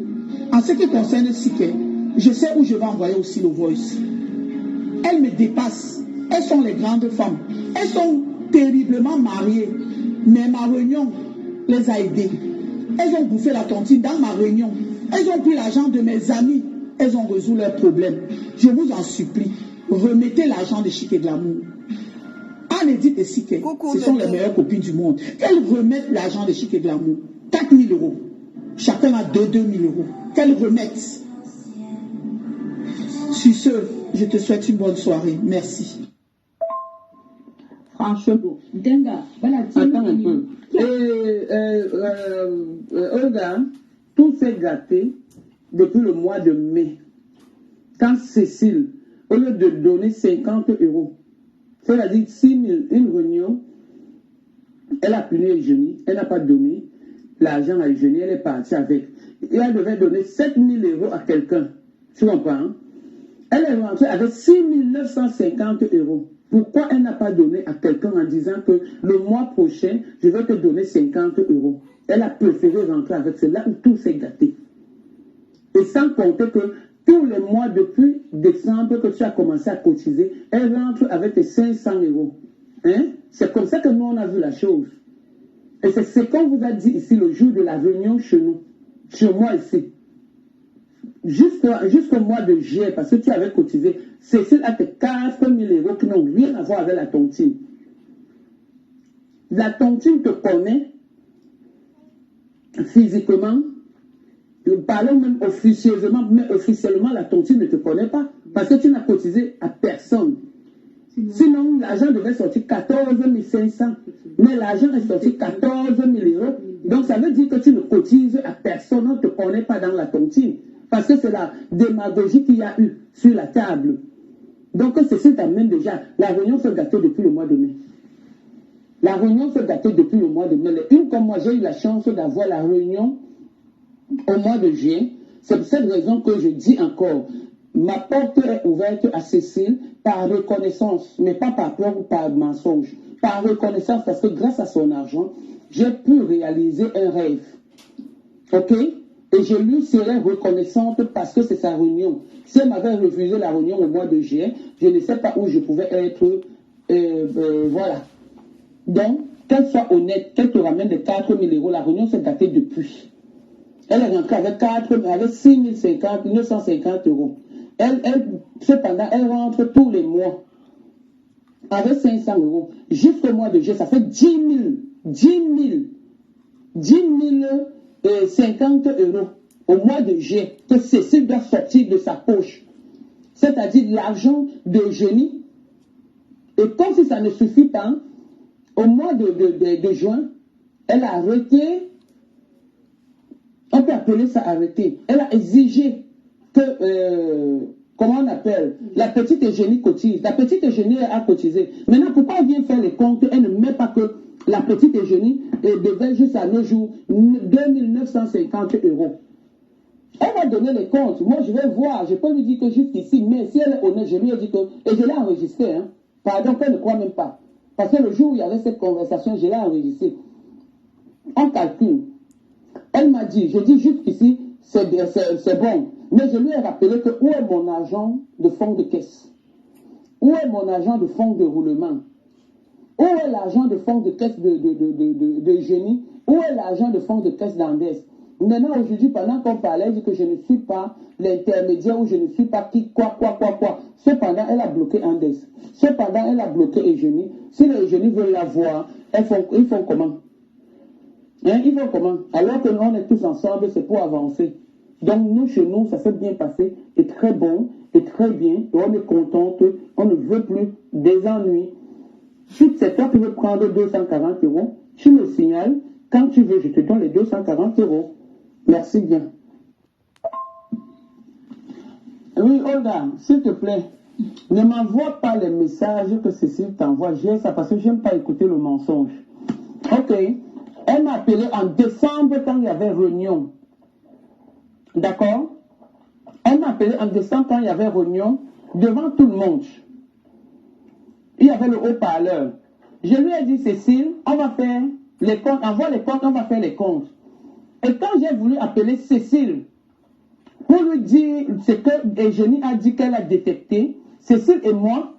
En ce qui concerne Sike, je sais où je vais envoyer aussi le voice. Elles me dépassent. Elles sont les grandes femmes. Elles sont terriblement mariées. Mais ma réunion les a aidées. Elles ont bouffé la tontine dans ma réunion. Elles ont pris l'argent de mes amis. Elles ont résolu leurs problèmes. Je vous en supplie. Remettez l'argent de Sike de l'amour. Anne Edith et Sike, ce sont les meilleures copines du monde. Qu'elles remettent l'argent de Sike de l'amour. 4 000 €. Chacun a 2 000 €. Qu'elles remettent. Sur ce, je te souhaite une bonne soirée. Merci. Franchement, Denga, voilà. Attends un peu. Olga, tout s'est gâté depuis le mois de mai. Quand Cécile, au lieu de donner 50 €, c'est-à-dire 6 000, une réunion, elle a puni Eugénie, elle n'a pas donné l'argent à Eugénie, elle est partie avec. Et elle devait donner 7 000 € à quelqu'un. Tu comprends? Elle est rentrée avec 6 950 €. Pourquoi elle n'a pas donné à quelqu'un en disant que le mois prochain, je vais te donner 50 €? Elle a préféré rentrer avec cela où tout s'est gâté. Et sans compter que tous les mois depuis décembre que tu as commencé à cotiser, elle rentre avec tes 500 €. Hein? C'est comme ça que nous on a vu la chose. Et c'est ce qu'on vous a dit ici le jour de la réunion chez nous, chez moi ici. Jusqu'au mois de juillet, parce que tu avais cotisé, Cécile a tes 4 000 € qui n'ont rien à voir avec la tontine. La tontine te connaît physiquement, parlons même officieusement, mais officiellement, la tontine ne te connaît pas, parce que tu n'as cotisé à personne. Sinon l'argent devait sortir 14 500, mais l'argent est sorti 14 000 €. Donc, ça veut dire que tu ne cotises à personne, on ne te connaît pas dans la tontine. Parce que c'est la démagogie qu'il y a eu sur la table. Donc, ceci t'amène déjà. La réunion se gâtait depuis le mois de mai. La réunion se gâtait depuis le mois de mai. Une comme moi, j'ai eu la chance d'avoir la réunion au mois de juin. C'est pour cette raison que je dis encore, ma porte est ouverte à Cécile par reconnaissance, mais pas par peur ou par mensonge. Par reconnaissance, parce que grâce à son argent, j'ai pu réaliser un rêve. Ok? Et je lui serais reconnaissante parce que c'est sa réunion. Si elle m'avait refusé la réunion au mois de juillet, je ne sais pas où je pouvais être. Voilà. Donc, qu'elle soit honnête, qu'elle te ramène les 4 000 euros, la réunion s'est datée depuis. Elle est rentrée avec 6 950 euros. Cependant, elle rentre tous les mois avec 500 euros. Jusqu'au mois de juillet, ça fait 10 50 euros au mois de juillet que Cécile doit sortir de sa poche. C'est-à-dire l'argent de Génie. Et comme si ça ne suffit pas, au mois de juin, elle a arrêté, on peut appeler ça arrêter, elle a exigé que, comment on appelle, la petite Eugénie cotise. La petite Eugénie a cotisé. Maintenant, pourquoi elle vient faire les comptes, elle ne met pas que la petite Eugénie devait juste à nos jours 2 950 euros. Elle va donner les comptes. Moi, je vais voir. Je peux lui dire que jusqu'ici, mais si elle est honnête, je lui ai dit que, et je l'ai enregistré, hein. Pardon, elle ne croit même pas. Parce que le jour où il y avait cette conversation, je l'ai enregistré. On calcule. Elle m'a dit, je dis jusqu'ici, c'est bon. Mais je lui ai rappelé que où est mon argent de fonds de caisse? Où est mon argent de fonds de roulement? Où est l'argent de fonds de caisse de Génie? Où est l'argent de fonds de caisse d'Andes? Maintenant, aujourd'hui, pendant qu'on parlait, je dis que je ne suis pas l'intermédiaire ou je ne suis pas qui, quoi. Cependant, elle a bloqué Andes. Cependant, elle a bloqué Eugénie. Si les Eugénie veulent la voir, ils font comment? Hein, ils font comment? Alors que nous, on est tous ensemble, c'est pour avancer. Donc, nous, chez nous, ça s'est bien passé, et très bon, et très bien, et on est contente, on ne veut plus des ennuis. Si c'est toi qui veux prendre 240 euros, tu me signales. Quand tu veux, je te donne les 240 euros. Merci bien. Oui, Olga, s'il te plaît, ne m'envoie pas les messages que Cécile t'envoie. J'ai ça parce que je n'aime pas écouter le mensonge. Ok. Elle m'a appelé en décembre quand il y avait réunion. D'accord? Elle m'a appelé en décembre quand il y avait réunion devant tout le monde. Il y avait le haut-parleur. Je lui ai dit, Cécile, on va faire les comptes, envoie les comptes, on va faire les comptes. Et quand j'ai voulu appeler Cécile pour lui dire ce que Eugénie a dit qu'elle a détecté, Cécile et moi,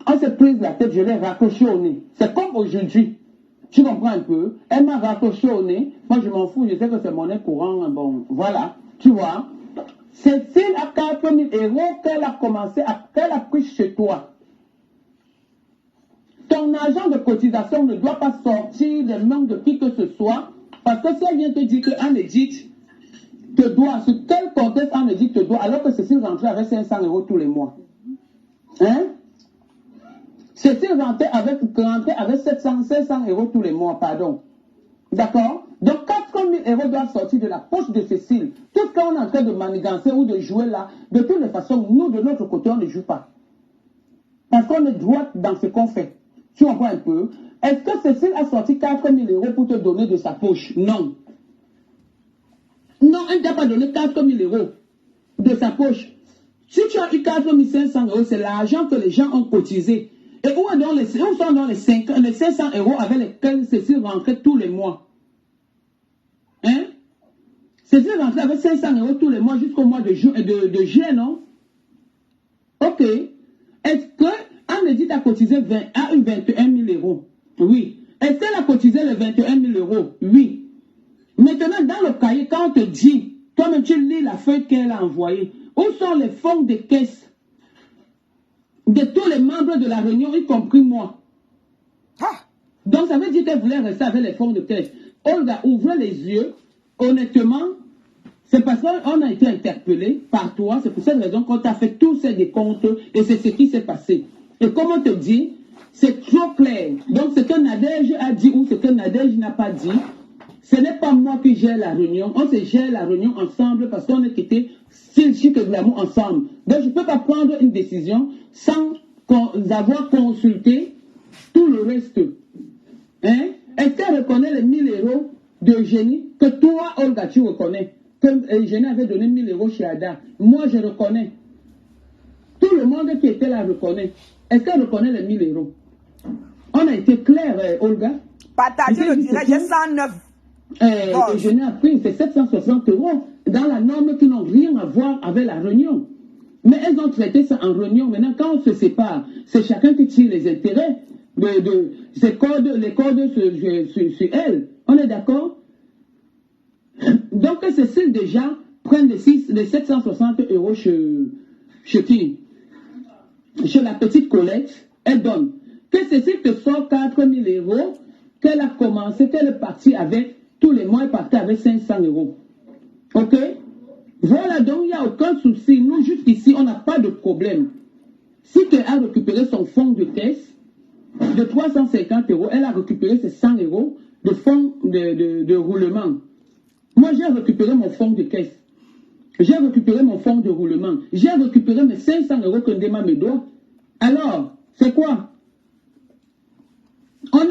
on s'est pris la tête, je l'ai raccroché au nez. C'est comme aujourd'hui. Tu comprends un peu? Elle m'a raccroché au nez. Moi, je m'en fous, je sais que c'est mon nez courant. Bon, voilà. Tu vois? Cécile a 4 000 euros qu'elle a commencé, qu'elle a pris chez toi. Ton argent de cotisation ne doit pas sortir des mains de qui que ce soit, parce que si elle vient te dire qu'Anne Edith te doit, sur quel contexte Anne Edith te doit, alors que Cécile rentrait avec 500 euros tous les mois. Hein? Cécile rentrait avec 500 euros tous les mois, pardon. D'accord? Donc 4 000 euros doivent sortir de la poche de Cécile. Tout ce qu'on est en train de manigancer ou de jouer là, de toutes les façons, nous de notre côté, on ne joue pas. Parce qu'on est droit dans ce qu'on fait. Tu comprends un peu? Est-ce que Cécile a sorti 4 000 euros pour te donner de sa poche? Non. Non, elle ne t'a pas donné 4 000 euros de sa poche. Si tu as eu 4 500 euros, c'est l'argent que les gens ont cotisé. Et où sont donc les 500 euros avec lesquels Cécile rentrait tous les mois? Hein? Cécile rentrait avec 500 euros tous les mois jusqu'au mois de juin, non? Ok. Est-ce que Anne Edith a cotisé a eu 21 000 euros? Oui. Est-ce qu'elle a cotisé les 21 000 euros? Oui. Maintenant, dans le cahier, quand on te dit, toi-même tu lis la feuille qu'elle a envoyée, où sont les fonds de caisse de tous les membres de la réunion, y compris moi? Donc ça veut dire qu'elle voulait rester avec les fonds de caisse. Olga, ouvre les yeux. Honnêtement, c'est parce qu'on a été interpellé par toi, c'est pour cette raison qu'on t'a fait tous ces décomptes et c'est ce qui s'est passé. Et comme on te dit, c'est trop clair. Donc ce que Nadège a dit ou ce que Nadège n'a pas dit, ce n'est pas moi qui gère la réunion. On se gère la réunion ensemble parce qu'on est quitté chic et glamour ensemble. Donc je ne peux pas prendre une décision sans avoir consulté tout le reste. Hein? Est-ce qu'elle reconnaît les 1000 euros d'Eugénie que toi, Olga, tu reconnais? Que Eugénie avait donné 1000 euros chez Ada. Moi, je reconnais. Tout le monde qui était là reconnaît. Est-ce qu'elle reconnaît les 1000 euros? On a été clair, Olga. Partagez le direct, j'ai 109. Eugénie a pris, c'est 760 euros dans la norme qui n'ont rien à voir avec la réunion. Mais elles ont traité ça en réunion. Maintenant, quand on se sépare, c'est chacun qui tire les intérêts les codes sur elle. On est d'accord? Donc, Cécile déjà prennent les 760 euros chez qui? Chez la petite Colette, elle donne. Que Cécile te sort 4000 euros, qu'elle a commencé, qu'elle est partie avec, tous les mois, elle partait avec 500 euros. Ok? Voilà, donc il n'y a aucun souci. Nous, jusqu'ici, on n'a pas de problème. Si elle a récupéré son fonds de caisse de 350 euros, elle a récupéré ses 100 euros de fonds de roulement. Moi, j'ai récupéré mon fonds de caisse. J'ai récupéré mon fonds de roulement. J'ai récupéré mes 500 euros que Ndema me doit. Alors, c'est quoi? On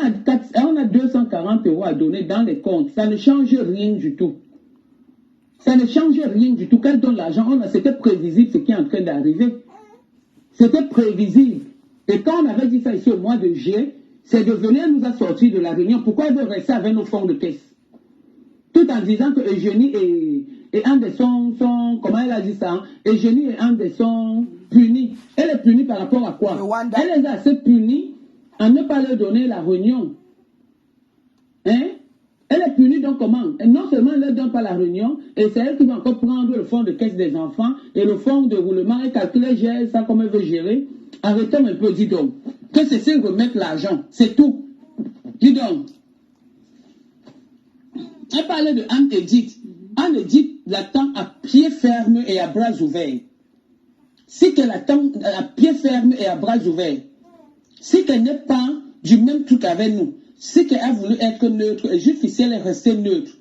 a 240 euros à donner dans les comptes. Ça ne change rien du tout. Ça ne change rien du tout. Quand on donne l'argent, c'était prévisible ce qui est en train d'arriver. C'était prévisible. Et quand on avait dit ça ici au mois de juillet, c'est de venir nous a sorti de la réunion. Pourquoi elle veut rester avec nos fonds de caisse? Tout en disant que Eugénie et Anderson sont, comment elle a dit ça, hein? Eugénie et Anderson punis. Elle est punie par rapport à quoi? Elle les a assez punis à ne pas leur donner la réunion. Hein? Elle est punie donc comment? Et non seulement elle ne leur donne pas la réunion, et c'est elle qui va encore prendre le fonds de caisse des enfants et le fonds de roulement et calculer, gérer ça comme elle veut gérer. Arrêtons un peu, dis donc. Que Cécile remette l'argent, c'est tout. Dis donc. Elle parlait de Anne-Edith. Anne-Edith l'attend à pied ferme et à bras ouverts. Si qu'elle attend à pied ferme et à bras ouverts, si qu'elle n'est pas du même truc avec nous, si qu'elle a voulu être neutre, et jusqu'ici elle est restée neutre,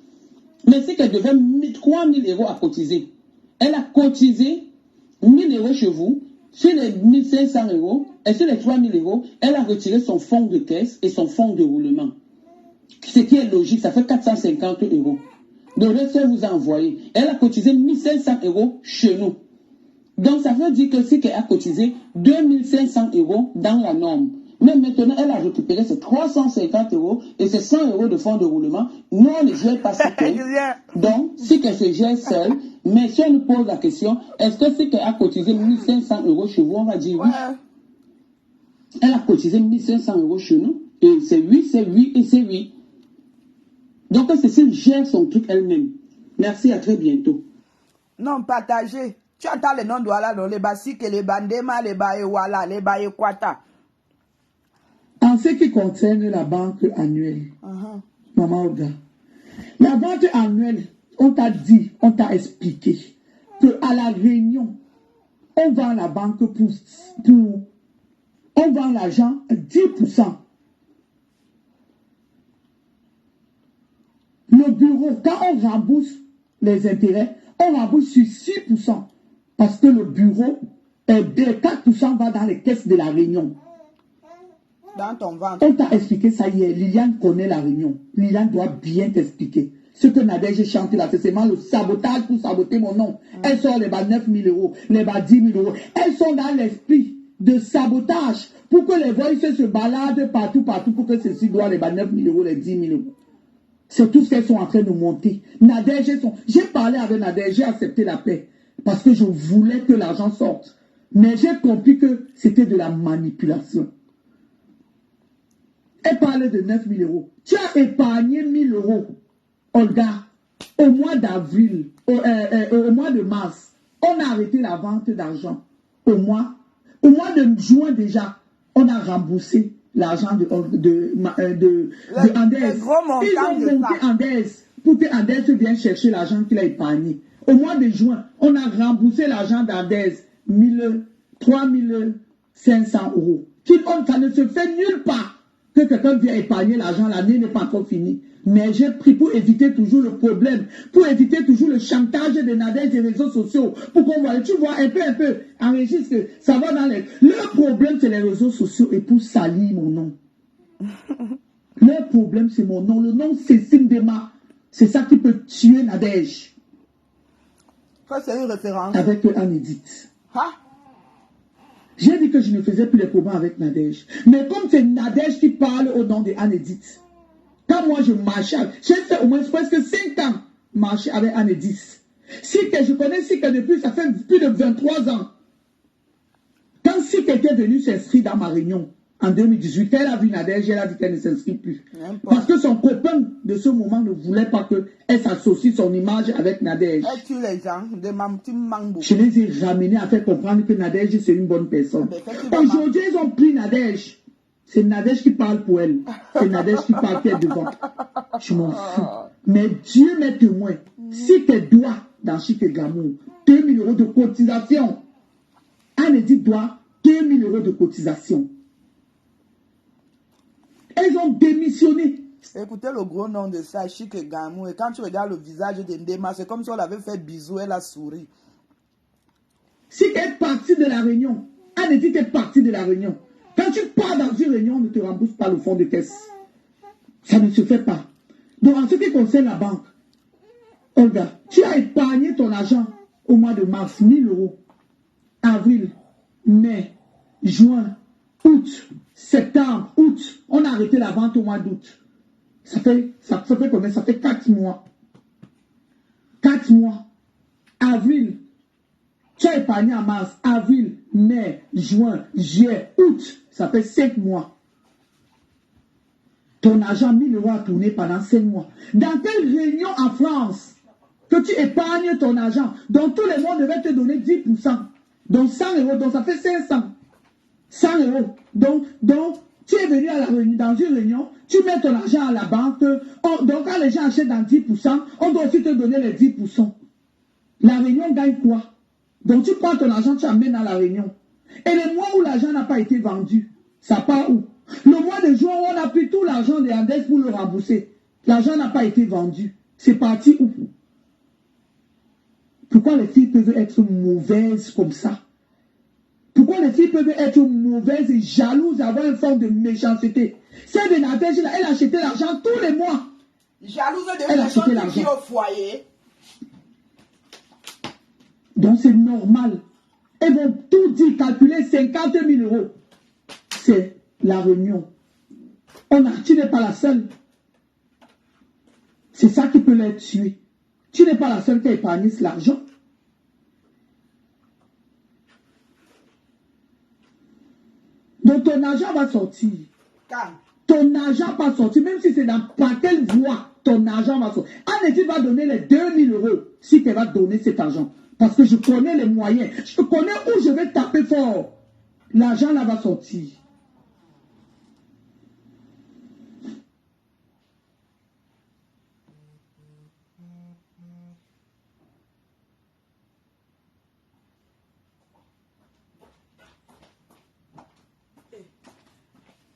mais si qu'elle devait 3000 euros à cotiser, elle a cotisé 1000 euros chez vous, sur les 1500 euros, et sur les 3000 euros, elle a retiré son fonds de caisse et son fonds de roulement. Ce qui est logique, ça fait 450 euros. Le reste, elle vous a envoyé. Elle a cotisé 1500 euros chez nous. Donc, ça veut dire que c'est qu'elle a cotisé 2500 euros dans la norme. Mais maintenant, elle a récupéré ses 350 euros et ses 100 euros de fonds de roulement. Nous, on ne gère pas ce qu'elle. Donc, si qu'elle se gère seule, mais si on nous pose la question, est-ce que c'est qu'elle a cotisé 1500 euros chez vous? On va dire oui. Elle a cotisé 1500 euros chez nous. Et c'est oui, c'est oui et c'est oui. Donc, Cécile gère son truc elle-même. Merci, à très bientôt. Non, partagez. Tu entends les noms de Douala, les Basik, les Bandema, les Baewala, les Baekwata. En ce qui concerne la banque annuelle, Maman Olga, la banque annuelle, on t'a dit, on t'a expliqué qu'à la réunion, on vend la banque on vend l'argent 10%. Le bureau, quand on rembourse les intérêts, on rembourse sur 6%. Parce que le bureau, 4% va dans les caisses de la réunion. Dans ton ventre. On t'a expliqué ça hier. Liliane connaît la réunion. Liliane doit bien t'expliquer. Ce que Nadège chante là, c'est seulement le sabotage pour saboter mon nom. Elles sont les bas 9 000 euros, les bas 10 000 euros. Elles sont dans l'esprit de sabotage pour que les voix se baladent partout, pour que ceci doit les bas 9 000 euros, les 10 000 euros. C'est tout ce qu'elles sont en train de monter. Nadège, j'ai parlé avec Nadège, j'ai accepté la paix. Parce que je voulais que l'argent sorte. Mais j'ai compris que c'était de la manipulation. Elle parlait de 9 000 euros. Tu as épargné 1 000 euros, Olga, au mois d'avril, au mois de mars. On a arrêté la vente d'argent. Au mois de juin déjà, on a remboursé l'argent de Anders. Ils ont monté Anders pour que Anders vienne chercher l'argent qu'il a épargné. Au mois de juin, on a remboursé l'argent d'Andès, 3 500 euros. Ça ne se fait nulle part que quelqu'un vienne épargner l'argent, l'année n'est pas encore finie. Mais j'ai pris pour éviter toujours le problème, pour éviter toujours le chantage de Nadège des réseaux sociaux, pour qu'on voit, tu vois, un peu, enregistre, ça va dans les... Le problème, c'est les réseaux sociaux et pour salir mon nom. Le problème, c'est mon nom. Le nom, c'est Sindema. C'est ça qui peut tuer Nadège. Ça, c'est une référence. Avec Anne-Edith. Ah. J'ai dit que je ne faisais plus les problèmes avec Nadège. Mais comme c'est Nadège qui parle au nom de Anne-Edith, quand moi je marchais, j'ai fait au moins presque 5 ans marcher avec Anne-Edith. Je connais Sike depuis, ça fait plus de 23 ans. Quand Sike était venu s'inscrire dans ma réunion, en 2018, elle a vu Nadège, elle a dit qu'elle ne s'inscrit plus. Parce que son copain de ce moment ne voulait pas qu'elle s'associe son image avec Nadège. Elle tue les gens, je les ai ramenés à faire comprendre que Nadège, c'est une bonne personne. Aujourd'hui, ils ont pris Nadège. C'est Nadège qui parle pour elle. C'est Nadège qui parle qui est devant. Je m'en fous. Mais Dieu m'est témoin. Si tu dois dans Chic Glamour, 2 000 € de cotisation. Anne-Edith doit 2 000 € de cotisation. Elles ont démissionné. Écoutez le gros nom de ça, Chic Glamour. Et quand tu regardes le visage de Ndema, c'est comme si on l'avait fait bisou, elle a souri. Si tu es parti de la réunion, Anne-Edith est partie de la réunion. Quand tu pars dans une réunion, on ne te rembourse pas le fonds de caisse. Ça ne se fait pas. Donc, en ce qui concerne la banque, Olga, tu as épargné ton argent au mois de mars, 1 000 €. Avril, mai, juin, août, septembre, août. On a arrêté la vente au mois d'août. Ça fait combien? Ça fait 4 mois. 4 mois. Avril. Tu as épargné en mars, avril, mai, juin, juillet, août. Ça fait 5 mois. Ton argent, 1 000 € a tourné pendant 5 mois. Dans quelle réunion en France que tu épargnes ton argent, dont tout le monde devait te donner 10%, donc 100 €, donc ça fait 500. 100 €. Donc, tu es venu à la réunion, dans une réunion, tu mets ton argent à la banque, donc quand les gens achètent dans 10%, on doit aussi te donner les 10%. La réunion gagne quoi? Donc tu prends ton argent, tu amènes à la réunion. Et le mois où l'argent n'a pas été vendu, ça part où? Le mois de juin, on a pris tout l'argent de Andes pour le rembourser. L'argent n'a pas été vendu. C'est parti où? Pourquoi les filles peuvent être mauvaises comme ça? Pourquoi les filles peuvent être mauvaises et jalouses, avoir une forme de méchanceté? Celle de Nadège, elle achetait l'argent tous les mois. Jalouse de personnes qui au foyer. Donc c'est normal. Elles vont tout dire, calculer 50 000 €. C'est la réunion. Tu n'es pas la seule. C'est ça qui peut les tuer. Tu n'es pas la seule qui a épargné l'argent. Donc ton argent va sortir. Ton argent va sortir, même si c'est dans par quelle voie, ton argent va sortir. Anne-Edith va donner les 2 000 € si elle va donner cet argent. Parce que je connais les moyens. Je connais où je vais taper fort. L'argent là va sortir.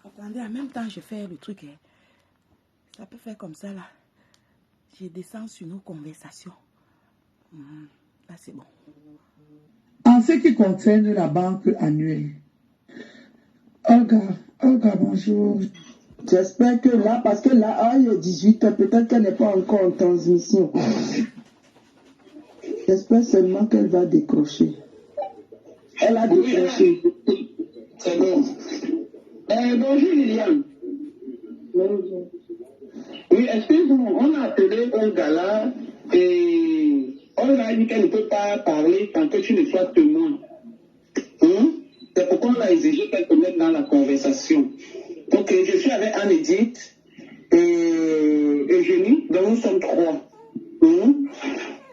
Attendez, en même temps, je fais le truc. Ça peut faire comme ça, là. Je descends sur nos conversations. Là, c'est bon. En ce qui concerne la banque annuelle, Olga, bonjour. J'espère que là, parce que là, il est 18h, peut-être qu'elle n'est pas encore en transmission. J'espère seulement qu'elle va décrocher. Elle a décroché. C'est bon. Bonjour Liliane. Bonjour. Oui, excuse-moi, on a appelé Olga là et Olga a dit qu'elle ne peut pas parler tant que tu ne sois témoin. C'est pourquoi on a exigé qu'elle te mette dans la conversation. Donc je suis avec Anne-Edith et Eugénie, donc nous sommes 3.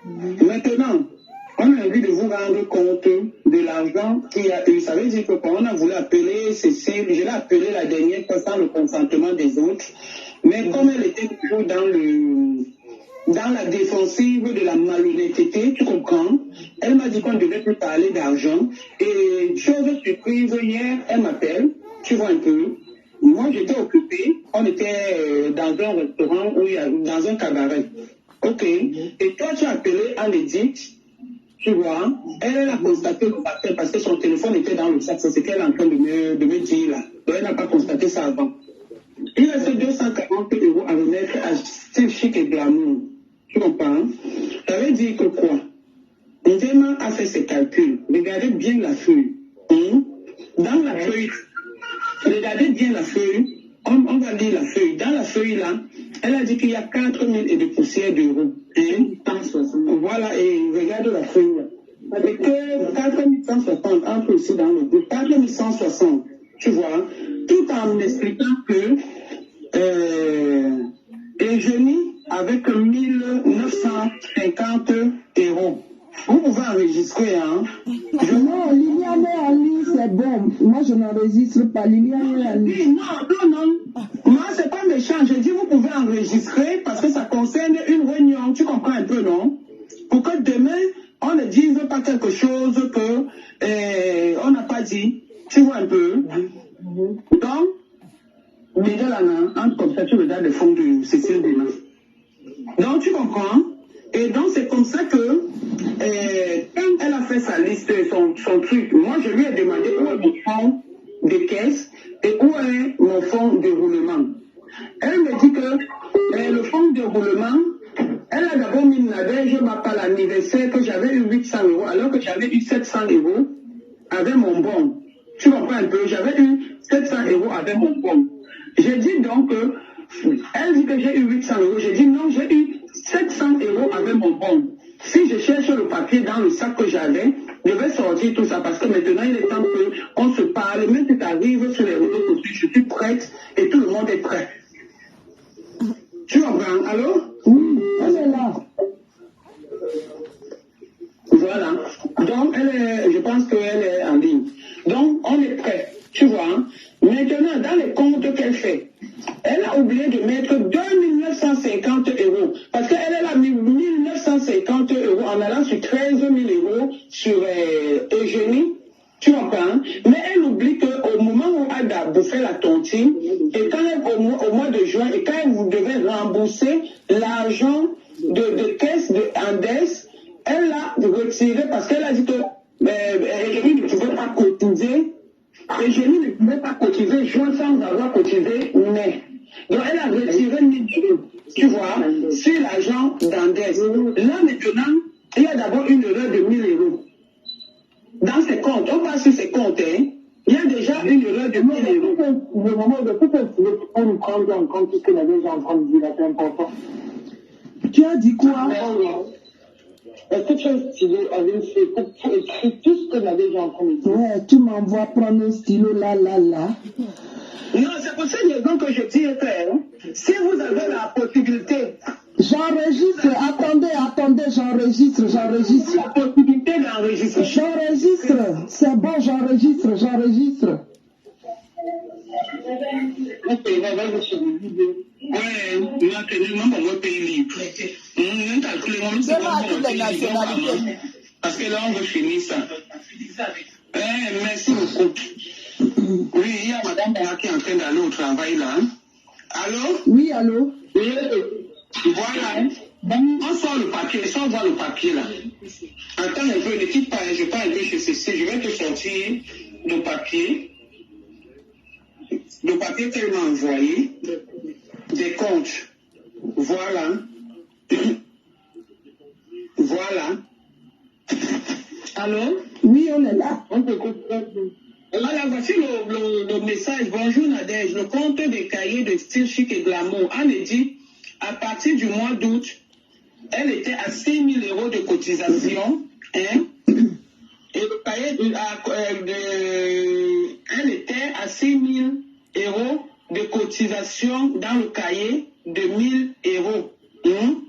Maintenant, on a envie de vous rendre compte de l'argent qu'il y a eu. Ça veut dire que quand on a voulu appeler Cécile, je l'ai appelée la dernière fois sans le consentement des autres, mais comme elle était toujours dans la défensive de la malhonnêteté, tu comprends, elle m'a dit qu'on ne devait plus parler d'argent. Et chose surprise, hier, elle m'appelle, tu vois un peu, moi j'étais occupé, on était dans un restaurant, dans un cabaret. Ok. Et toi tu as appelé Anne-Edith, tu vois, elle a constaté le paquet parce que son téléphone était dans le sac, c'est ce qu'elle est en train de me dire là. Donc elle n'a pas constaté ça avant. Il reste 240 € à remettre à Style Chic et Glamour. Tu comprends? Ça veut dire que quoi? Ndema a fait ses calculs. Regardez bien la feuille. Dans la feuille, regardez bien la feuille. On va lire la feuille. Dans la feuille là, elle a dit qu'il y a 4000 et de poussières d'euros. Voilà, et regarde la feuille là. Avec 4160, entre aussi dans le groupe, 4160, tu vois, tout en expliquant que Eugénie avec 1950 €. Vous pouvez enregistrer, hein? Non, Liliane est en ligne, c'est bon. Moi, je n'enregistre pas. Liliane est en ligne. Non. Moi, c'est pas méchant. Je dis, vous pouvez enregistrer parce que ça concerne une réunion. Tu comprends un peu, non? Pour que demain, on ne dise pas quelque chose que on n'a pas dit. Tu vois un peu? Donc, déjà là, entre comme ça, tu regardes le fond de Cécile Dena. Donc, tu comprends? Et donc, c'est comme ça que, quand elle a fait sa liste, son truc, moi, je lui ai demandé où est mon fonds de caisse et où est mon fonds de roulement. Elle me dit que le fonds de roulement, elle a d'abord mis Nadège à l'anniversaire que j'avais eu 800 € alors que j'avais eu 700 € avec mon bon. Tu comprends un peu? J'avais eu 700 € avec mon bon. J'ai dit donc, elle dit que j'ai eu 800 €. J'ai dit non, j'ai eu 700 € avec mon bon. Si je cherche le papier dans le sac que j'avais, je vais sortir tout ça parce que maintenant il est temps qu'on se parle. Même si tu arrives sur les réseaux sociaux, je suis prête et tout le monde est prêt. Tu comprends? Allô? Oui, elle est là. Voilà. Donc, je pense qu'elle est en ligne. Donc, on est prêt. Tu vois? Hein? Maintenant, dans les comptes qu'elle fait, elle a oublié de mettre 2950 € parce qu'elle a mis 1950 € en allant sur 13 000 € sur Eugénie. Tu comprends? Mais elle oublie qu'au moment où elle a bouffé la tontine, et quand au mois de juin, et quand vous devez rembourser l'argent de caisse de Andes, elle l'a retiré parce qu'elle a dit que Eugénie ne pouvait pas cotiser. Eugénie ne pouvait pas cotiser juin sans avoir cotisé mai. Donc elle a retiré 1000 €, tu vois, sur l'argent d'Andes. Là maintenant, il y a d'abord une erreur de 1000 €. Dans ses comptes, on passe sur ses comptes, hein. Il y a déjà une erreur de 1000 €. Le moment de tout on nous prend en compte tout ce que la déjà en train de dire, c'est important. Tu as dit quoi? Est-ce que tu as un stylo avec pour écrire tout ce que la déjà en train de dire? Ouais, tu m'envoies prendre un stylo là. Non, c'est pour cette raison que je dis que si vous avez la possibilité. J'enregistre, attendez, j'enregistre. La possibilité d'enregistrer. J'enregistre, c'est bon, j'enregistre. Ok, maintenant, on va payer libre. Parce que là, on veut finir ça. Merci beaucoup. Oui, il y a madame qui est en train d'aller au travail là. Allô? Oui, allô? Voilà. On sort le papier, on voit le papier là. Attends un peu, ne quitte pas, je pars un peu chez Cécile, je vais te sortir le papier. Le papier qu'elle m'a envoyé, des comptes. Voilà. Voilà. Allô? Oui, on est là. On peut comprendre. Voilà, voici le message. Bonjour Nadège. Le compte des cahiers de Style Chic et Glamour. Anne dit, à partir du mois d'août, elle était à 6 000 € de cotisation. Hein? Et le cahier elle était à 6 000 € de cotisation dans le cahier de 1 000 €. Hein?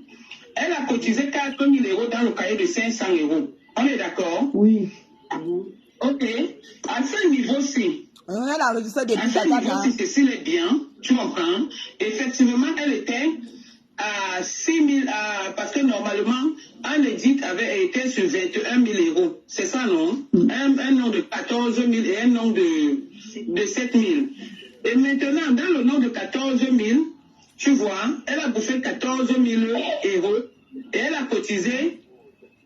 Elle a cotisé 4 000 € dans le cahier de 500 €. On est d'accord? Oui. Ok. À ce niveau-ci, Cécile est bien, tu comprends? Effectivement, elle était à 6 000, parce que normalement, Anne-Edith avait été sur 21 000 €. C'est ça, non? Un nombre de 14 000 et un nombre de 7 000. Et Et maintenant, dans le nom de 14 000, tu vois, elle a bouffé 14 000 euros et elle a cotisé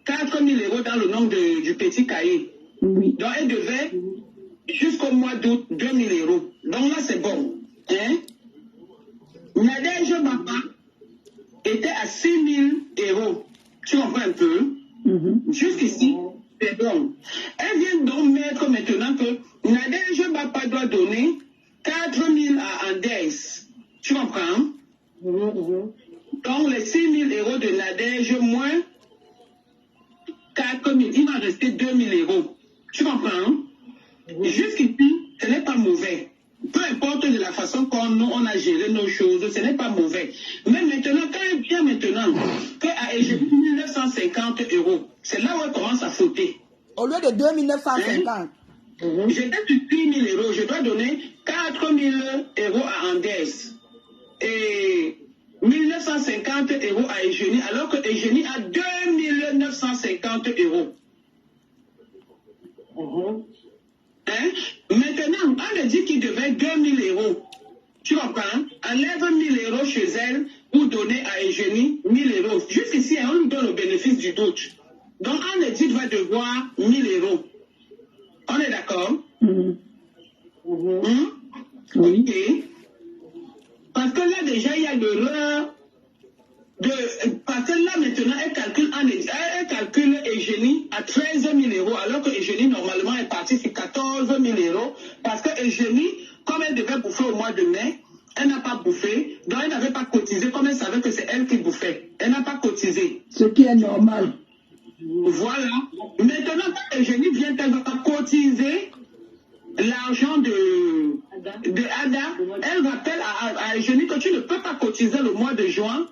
4 000 euros dans le nom du petit cahier. Oui. Donc, elle devait, jusqu'au mois d'août, 2 000 euros. Donc là, c'est bon. Hein? Nadège Bapa était à 6 000 euros. Tu comprends un peu? Jusqu'ici, c'est bon. Elle vient donc mettre maintenant que Nadège Bapa doit donner 4 000 à Andes. Tu comprends? Donc, les 6 000 euros de Nadège moins 4 000, il va rester 2 000 euros. Tu comprends? Jusqu'ici, ce n'est pas mauvais. Peu importe de la façon qu'on a géré nos choses, ce n'est pas mauvais. Mais maintenant, quand elle vient maintenant, qu'à Égypte, 1950 euros, c'est là où elle commence à fauter. Au lieu de 2950. J'étais sur 6 000 euros, je dois donner 4 000 euros à Andes et 1950 euros à Eugénie, alors que Eugénie a 2 950 euros. Hein? Maintenant, on a dit qu'il devait 2 000 euros. Tu comprends? Enlève 1 000 euros chez elle pour donner à Eugénie 1 000 euros. Jusqu'ici, on lui donne le bénéfice du doute. Donc, on a dit qu'il va devoir 1 000 euros. On est d'accord? Oui. Ok. Parce que là, déjà, il y a l'erreur de... Parce que là, maintenant, elle calcule Eugénie à 13 000 euros, alors que Eugénie, normalement, est partie sur 14 000 euros. Parce que Eugénie, comme elle devait bouffer au mois de mai, elle n'a pas bouffé. Donc, elle n'avait pas cotisé, comme elle savait que c'est elle qui bouffait. Elle n'a pas cotisé. Ce qui est normal. Voilà. Maintenant, quand Eugénie vient, elle va cotiser l'argent de Ada. Elle rappelle à Eugénie que tu ne peux pas cotiser le mois de juin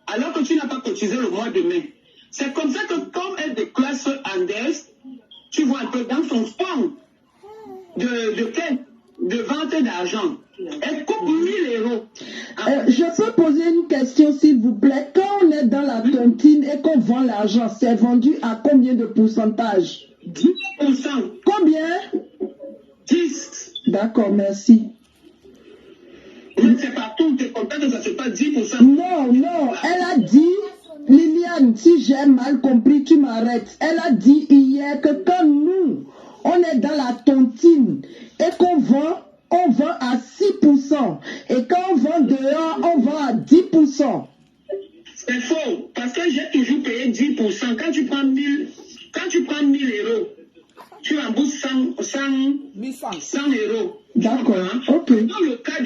alors que tu n'as pas cotisé le mois de mai. C'est comme ça que comme elle déclasse Andes, tu vois un peu dans son fonds de vente d'argent, elle coupe 1 000 euros. Je peux poser une question, s'il vous plaît. Quand on est dans la tontine et qu'on vend l'argent, c'est vendu à combien de pourcentage? 10%. Combien? 10. D'accord, merci. Mais c'est partout, tu es content que ça ne se passe 10%. Non, non, elle a dit, Liliane, si j'ai mal compris, tu m'arrêtes. Elle a dit hier que quand nous, on est dans la tontine et qu'on vend, on vend à 6%. Et quand on vend dehors, on vend à 10%. C'est faux, parce que j'ai toujours payé 10%. Quand tu prends 1 000 euros, tu rembourses 100 euros. D'accord, ok. Prenons le cas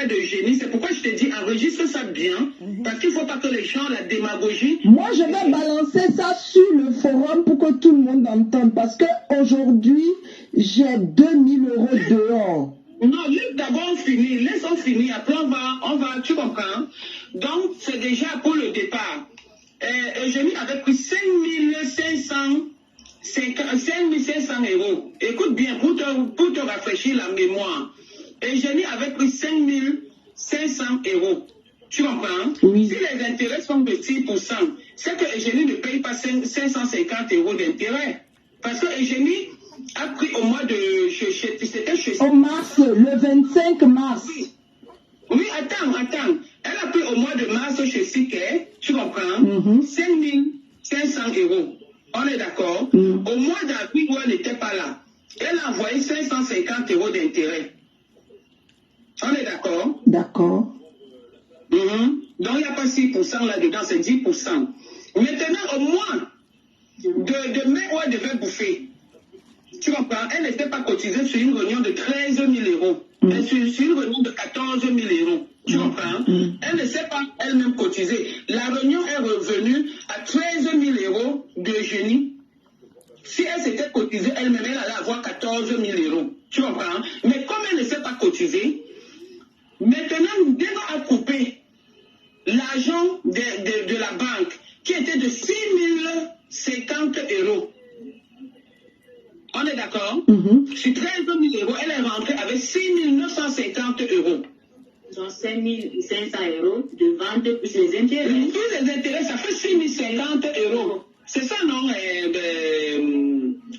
de Génie. C'est pourquoi je te dis, enregistre ça bien, parce qu'il ne faut pas que les gens, la démagogie... Moi, je vais balancer ça sur le forum pour que tout le monde entende, parce qu'aujourd'hui, j'ai 2 000 euros dehors. Non, laisse d'abord finir, laissons finir, après on va, tu comprends? Donc, c'est déjà pour le départ. Eugénie avait pris 5 500 euros. Écoute bien, pour te rafraîchir la mémoire. Eugénie avait pris 5 500 euros. Tu comprends? Oui. Si les intérêts sont de 6%, c'est que Eugénie ne paye pas 550 euros d'intérêt. Parce que Eugénie a pris au mois de... C'était chez... Au mars, le 25 mars. Oui, attends. Elle a pris au mois de mars chez Siké, tu comprends? 5 500 euros. On est d'accord? Au mois d'avril où elle n'était pas là, elle a envoyé 550 euros d'intérêt. On est d'accord? D'accord. Donc il n'y a pas 6% là-dedans, c'est 10%. Maintenant, au mois de mai où elle devait bouffer, tu comprends? Elle n'était pas cotisée sur une réunion de 13 000 euros. Elle sur une réunion de 14 000 euros. Tu comprends? Elle ne s'est pas elle-même cotisée. La réunion est revenue à 13 000 euros de Génie. Si elle s'était cotisée elle-même, elle allait avoir 14 000 euros. Tu comprends? Mais comme elle ne s'est pas cotisée, maintenant, nous devons couper l'argent de la banque qui était de 6 050 euros. On est d'accord? Sur 13 000 euros, elle est rentrée avec 6 950 euros. Donc 5 500 euros de vente plus les intérêts. Tous les intérêts, ça fait 6 050 euros. C'est ça, non,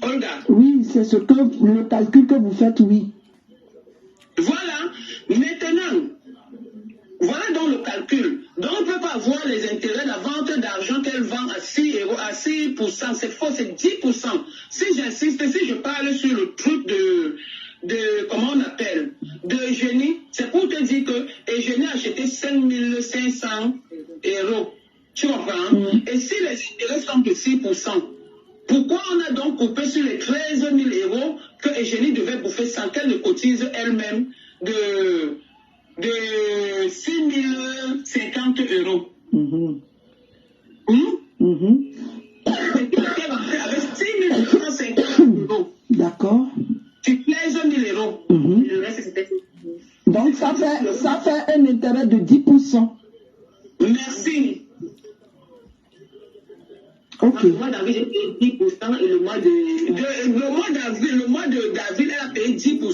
Olga? Oui, c'est le calcul que vous faites, oui. Vous faux, c'est 10%. Si j'insiste, si je parle sur le truc de comment on appelle, de Eugénie, c'est pour te dire que Eugénie a acheté 5500 €. Tu comprends? Et si les intérêts sont de 6%, pourquoi on a donc coupé sur les 13 000 € que Eugénie devait bouffer sans qu'elle ne cotise elle-même de 6 050 €? Et puis, elle va faire avec 6 250 €. D'accord. Tu 13 000 €. Le reste, c'était... Donc, ça fait un intérêt de 10%. Merci. Ok. Le mois d'avril, j'ai payé 10% et le mois d'avril, elle a payé 10%.